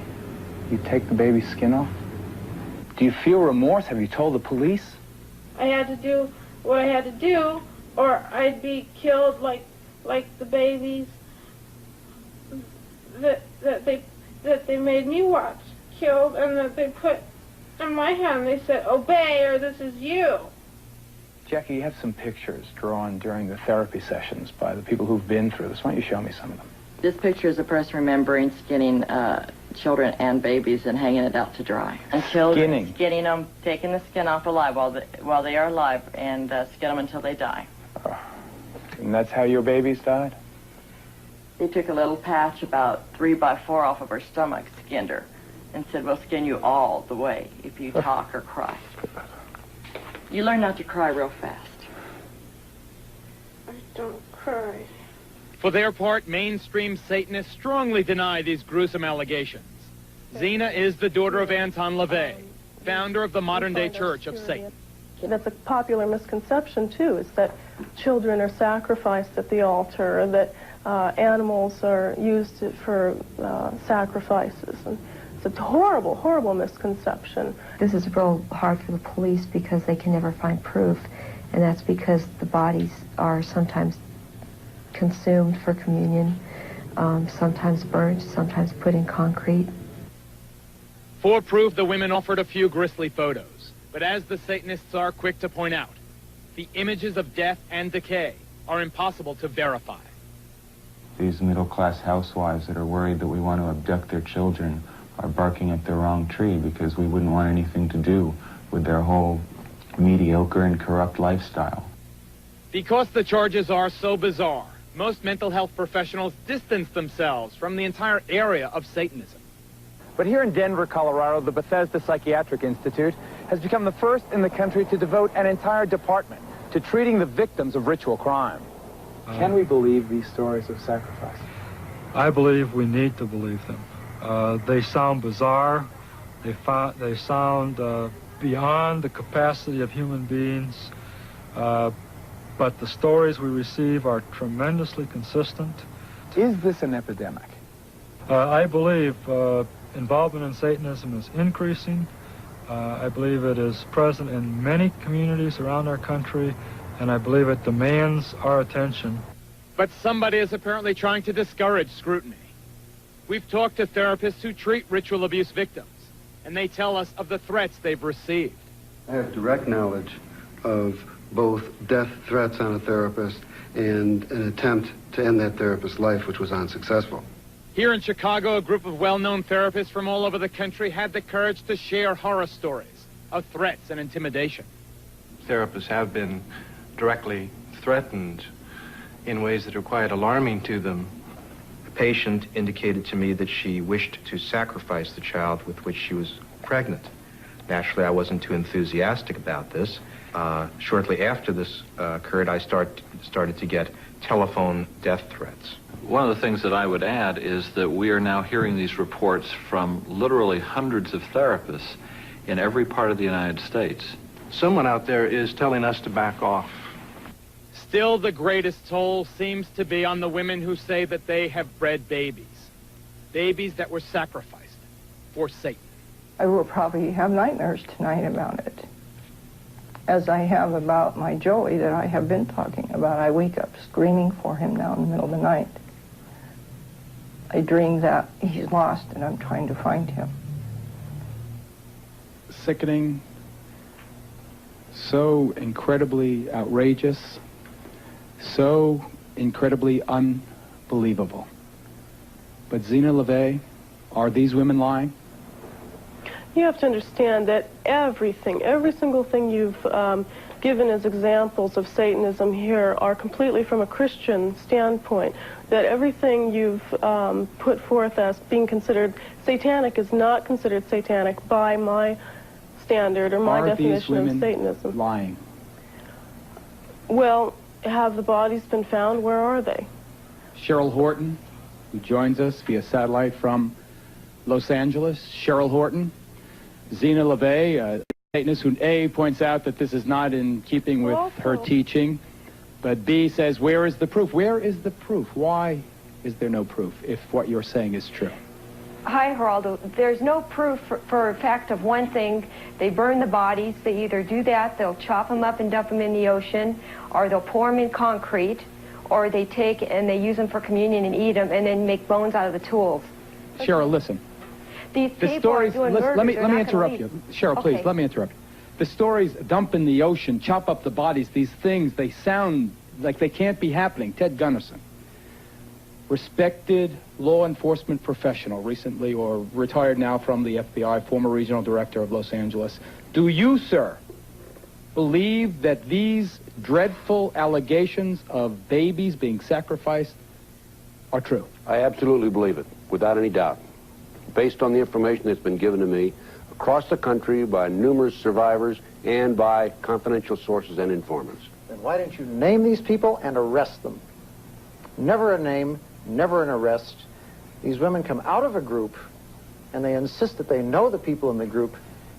You take the baby's skin off? Do you feel remorse? Have you told the police? I had to do what I had to do, or I'd be killed like the babies that they made me watch killed, and that they put in my hand. They said, "Obey, or this is you." Jackie, you have some pictures drawn during the therapy sessions by the people who've been through this. Why don't you show me some of them? This picture is a person remembering skinning children and babies and hanging it out to dry. Until skinning them, taking the skin off alive while they are alive, and skin them until they die. And that's how your babies died? They took a little patch about 3 by 4 off of her stomach, skinned her, and said, "We'll skin you all the way if you talk or cry." You learn not to cry real fast. I don't cry. For their part, mainstream Satanists strongly deny these gruesome allegations. Zena is the daughter of Anton LaVey, founder of the modern-day Church of Satan. That's a popular misconception, too, is that children are sacrificed at the altar, or that animals are used for sacrifices. And it's a horrible, horrible misconception. This is real hard for the police because they can never find proof, and that's because the bodies are sometimes consumed for communion, sometimes burnt, sometimes put in concrete. For proof, the women offered a few grisly photos. But as the Satanists are quick to point out, the images of death and decay are impossible to verify. These middle-class housewives that are worried that we want to abduct their children are barking at the wrong tree, because we wouldn't want anything to do with their whole mediocre and corrupt lifestyle. Because the charges are so bizarre, most mental health professionals distance themselves from the entire area of Satanism. But here in Denver, Colorado, the Bethesda Psychiatric Institute has become the first in the country to devote an entire department to treating the victims of ritual crime. Can we believe these stories of sacrifice? I believe we need to believe them. They sound bizarre. They sound beyond the capacity of human beings. But the stories we receive are tremendously consistent. Is this an epidemic? I believe involvement in Satanism is increasing. I believe it is present in many communities around our country, and I believe it demands our attention. But somebody is apparently trying to discourage scrutiny. We've talked to therapists who treat ritual abuse victims, and they tell us of the threats they've received. I have direct knowledge of both death threats on a therapist and an attempt to end that therapist's life, which was unsuccessful. Here in Chicago, a group of well-known therapists from all over the country had the courage to share horror stories of threats and intimidation. Therapists have been directly threatened in ways that are quite alarming to them. A patient indicated to me that she wished to sacrifice the child with which she was pregnant. Naturally, I wasn't too enthusiastic about this. Shortly after this occurred, I started to get telephone death threats. One of the things that I would add is that we are now hearing these reports from literally hundreds of therapists in every part of the United States. Someone out there is telling us to back off. Still, the greatest toll seems to be on the women who say that they have bred babies. Babies that were sacrificed for Satan. I will probably have nightmares tonight about it, as I have about my Joey that I have been talking about. I wake up screaming for him now in the middle of the night. I dream that he's lost and I'm trying to find him. Sickening, so incredibly outrageous, so incredibly unbelievable. But Zena LaVey, are these women lying? You have to understand that every single thing you've given as examples of Satanism here are completely from a Christian standpoint. That everything you've put forth as being considered satanic is not considered satanic by my standard or my definition of Satanism. Lying? Well, have the bodies been found? Where are they? Cheryl Horton, who joins us via satellite from Los Angeles. Cheryl Horton. Zena LeVay, a Satanist who A, points out that this is not in keeping with her teaching, but B says, where is the proof? Where is the proof? Why is there no proof if what you're saying is true? Hi, Geraldo. There's no proof for a fact of one thing. They burn the bodies. They either do that, they'll chop them up and dump them in the ocean, or they'll pour them in concrete, or they take and they use them for communion and eat them and then make bones out of the tools. Cheryl, listen. These The people stories, are doing murders. let me They're not interrupt gonna you. leave. Cheryl, please, Okay. let me interrupt you. The stories, dump in the ocean, chop up the bodies, these things, they sound like they can't be happening. Ted Gunderson, respected law enforcement professional, recently or retired now from the FBI, former regional director of Los Angeles. Do you, sir, believe that these dreadful allegations of babies being sacrificed are true? I absolutely believe it, without any doubt. Based on the information that's been given to me across the country by numerous survivors and by confidential sources and informants. Then why don't you name these people and arrest them? Never a name, never an arrest. These women come out of a group and they insist that they know the people in the group,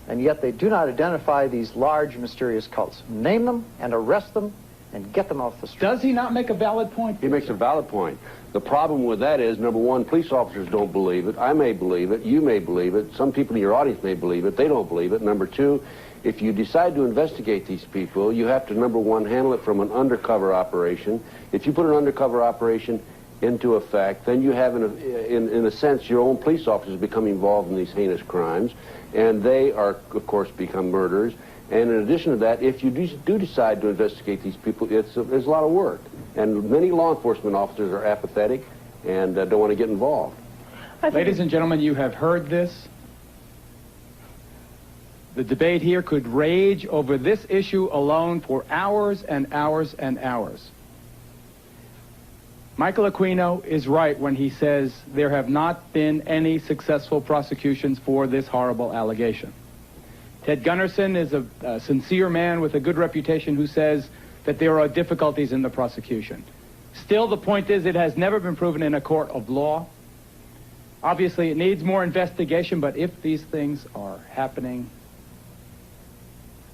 and yet they do not identify these large, mysterious cults. Name them and arrest them and get them off the street. Does he not make a valid point? He makes a valid point. The problem with that is, number one, police officers don't believe it. I may believe it. You may believe it. Some people in your audience may believe it. They don't believe it. Number two, if you decide to investigate these people, you have to, number one, handle it from an undercover operation. If you put an undercover operation into effect, then you have, in a sense, your own police officers become involved in these heinous crimes, and they are, of course, become murderers. And in addition to that, if you do decide to investigate these people, there's a lot of work. And many law enforcement officers are apathetic and don't want to get involved. Ladies and gentlemen, you have heard this. The debate here could rage over this issue alone for hours and hours and hours. Michael Aquino is right when he says there have not been any successful prosecutions for this horrible allegation. Ted Gunderson is a sincere man with a good reputation who says that there are difficulties in the prosecution. Still, the point is it has never been proven in a court of law. Obviously, it needs more investigation, but if these things are happening,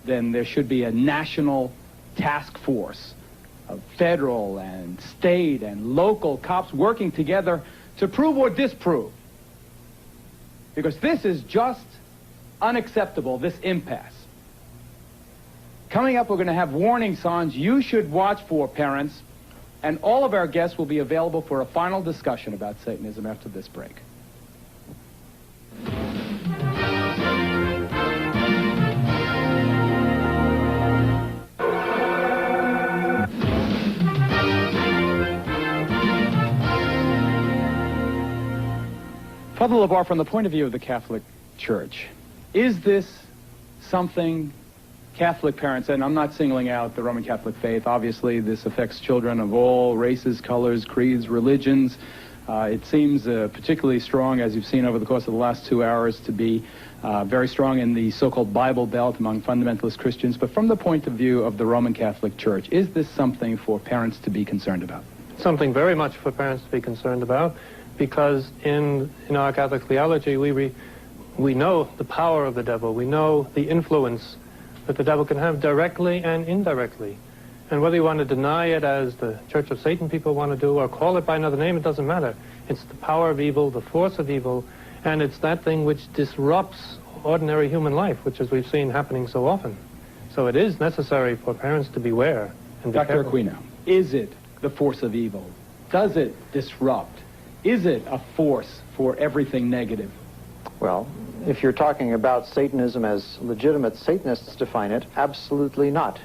then there should be a national task force of federal and state and local cops working together to prove or disprove. Because this is just unacceptable, this impasse. Coming up, we're going to have warning signs you should watch for, parents, and all of our guests will be available for a final discussion about Satanism after this break. Father LeBar, from the point of view of the Catholic Church, is this something Catholic parents, and I'm not singling out the Roman Catholic faith, obviously this affects children of all races, colors, creeds, religions. It seems particularly strong, as you've seen over the course of the last 2 hours, to be very strong in the so-called Bible Belt among fundamentalist Christians. But from the point of view of the Roman Catholic Church, is this something for parents to be concerned about? Something very much for parents to be concerned about, because in our Catholic theology, we know the power of the devil. We know the influence that the devil can have directly and indirectly. And whether you want to deny it, as the Church of Satan people want to do, or call it by another name, it doesn't matter. It's the power of evil, the force of evil, and it's that thing which disrupts ordinary human life, which, as we've seen, happening so often. So it is necessary for parents to beware and be Dr. careful. Aquino, is it the force of evil? Does it disrupt? Is it a force for everything negative? Well, if you're talking about Satanism as legitimate Satanists define it, absolutely not.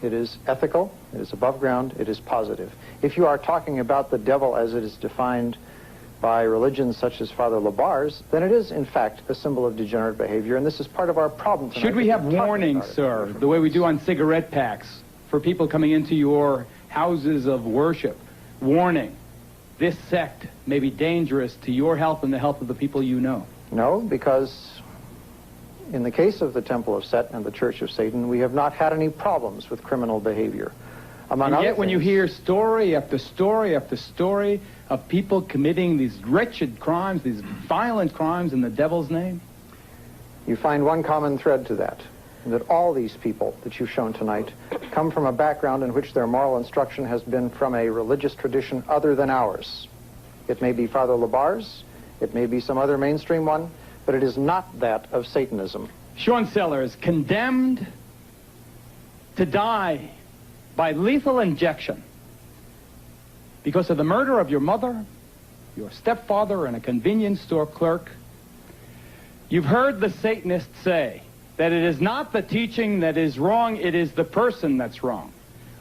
It is ethical, it is above ground, it is positive. If you are talking about the devil as it is defined by religions such as Father LeBar's, then it is, in fact, a symbol of degenerate behavior, and this is part of our problem tonight. Should we have warnings, sir, the way we do on cigarette packs, for people coming into your houses of worship? Warning, this sect may be dangerous to your health and the health of the people you know. No, because in the case of the Temple of Set and the Church of Satan, we have not had any problems with criminal behavior. Among and other yet when you things, hear story after story after story of people committing these wretched crimes, these violent crimes in the devil's name, you find one common thread to that all these people that you've shown tonight come from a background in which their moral instruction has been from a religious tradition other than ours. It may be Father Labar's, it may be some other mainstream one, but it is not that of Satanism. Sean Sellers, condemned to die by lethal injection because of the murder of your mother, your stepfather, and a convenience store clerk. You've heard the Satanists say that it is not the teaching that is wrong, it is the person that's wrong.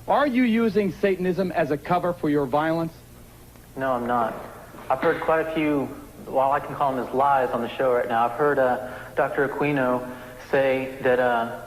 Are you using Satanism as a cover for your violence? No, I'm not. I've heard quite a few, well, I can call them as lies on the show right now. I've heard Dr. Aquino say that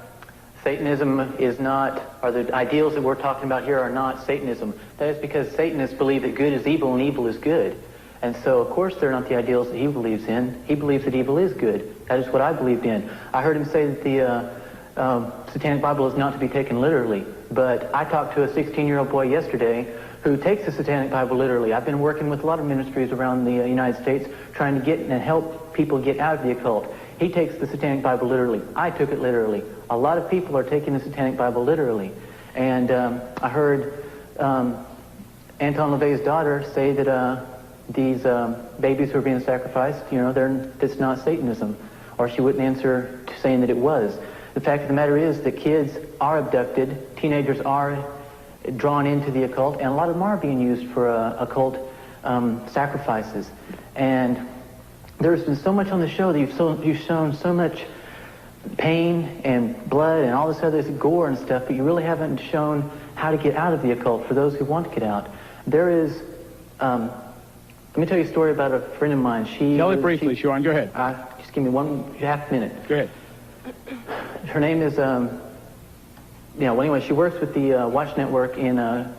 Satanism is not, or the ideals that we're talking about here are not Satanism. That is because Satanists believe that good is evil and evil is good. And so, of course, they're not the ideals that he believes in. He believes that evil is good. That is what I believed in. I heard him say that the Satanic Bible is not to be taken literally. But I talked to a 16-year-old boy yesterday who takes the Satanic Bible literally. I've been working with a lot of ministries around the United States trying to get and help people get out of the occult. He takes the Satanic Bible literally. I took it literally. A lot of people are taking the Satanic Bible literally. And I heard Anton LaVey's daughter say that these babies who are being sacrificed, you know, that's not Satanism. Or she wouldn't answer to saying that it was. The fact of the matter is that kids are abducted, teenagers are drawn into the occult, and a lot of them are being used for occult sacrifices. And there's been so much on the show that you've shown so much pain and blood and all this other gore and stuff, but you really haven't shown how to get out of the occult for those who want to get out. There is, let me tell you a story about a friend of mine. Tell it briefly, Sean. Go ahead. Just give me 1.5 minutes. Go ahead. Her name is, well, anyway, she works with the Watch Network in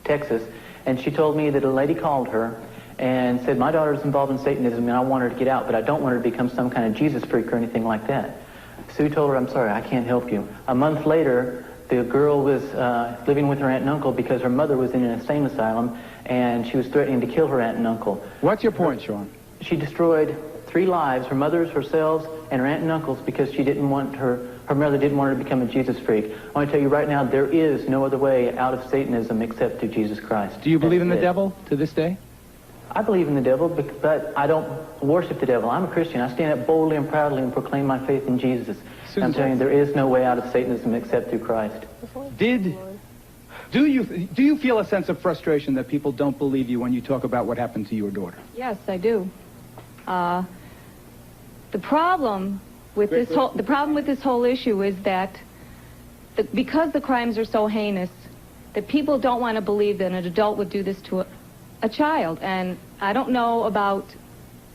Texas, and she told me that a lady called her and said, my daughter's involved in Satanism and I want her to get out, but I don't want her to become some kind of Jesus freak or anything like that. Sue told her, I'm sorry, I can't help you. A month later, the girl was living with her aunt and uncle because her mother was in an insane asylum and she was threatening to kill her aunt and uncle. What's your point, Sean? She destroyed 3 lives, her mother's, herself, and her aunt and uncle's, because she didn't want her mother didn't want her to become a Jesus freak. I want to tell you right now, there is no other way out of Satanism except through Jesus Christ. Do you believe in the devil to this day? I believe in the devil, but I don't worship the devil. I'm a Christian. I stand up boldly and proudly and proclaim my faith in Jesus. I'm telling you, there is no way out of Satanism except through Christ. Do you feel a sense of frustration that people don't believe you when you talk about what happened to your daughter? Yes, I do. The problem with this whole issue is that because the crimes are so heinous, that people don't want to believe that an adult would do this to a child. And I don't know about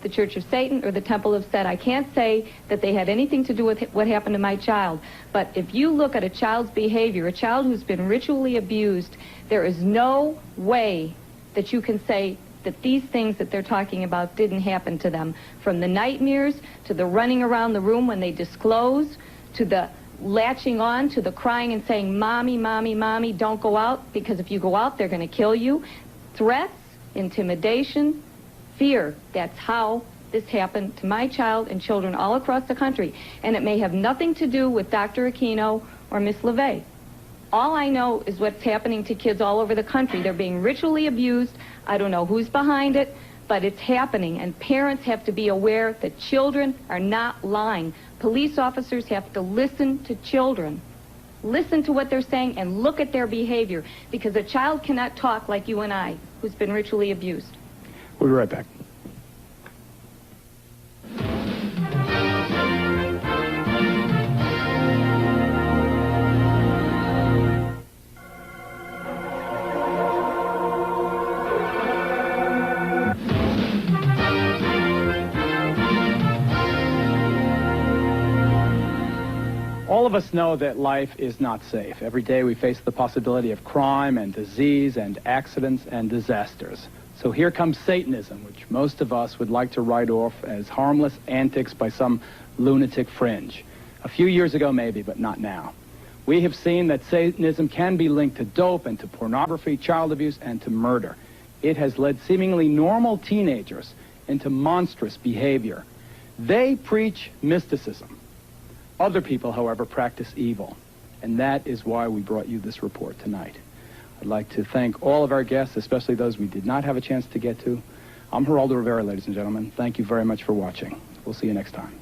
the Church of Satan or the Temple of Set. I can't say that they had anything to do with what happened to my child. But if you look at a child's behavior, a child who's been ritually abused, there is no way that you can say that these things that they're talking about didn't happen to them. From the nightmares, to the running around the room when they disclose, to the latching on, to the crying and saying, Mommy, Mommy, Mommy, don't go out, because if you go out, they're going to kill you. Threats, intimidation, fear. That's how this happened to my child and children all across the country. And it may have nothing to do with Dr. Aquino or Miss LaVey. All I know is what's happening to kids all over the country. They're being ritually abused. I don't know who's behind it, but it's happening. And parents have to be aware that children are not lying. Police officers have to listen to children. Listen to what they're saying and look at their behavior, because a child cannot talk like you and I, who's been ritually abused. We'll be right back. All of us know that life is not safe. Every day we face the possibility of crime and disease and accidents and disasters. So here comes Satanism, which most of us would like to write off as harmless antics by some lunatic fringe. A few years ago maybe, but not now. We have seen that Satanism can be linked to dope and to pornography, child abuse, and to murder. It has led seemingly normal teenagers into monstrous behavior. They preach mysticism. Other people, however, practice evil. And that is why we brought you this report tonight. I'd like to thank all of our guests, especially those we did not have a chance to get to. I'm Geraldo Rivera, ladies and gentlemen. Thank you very much for watching. We'll see you next time.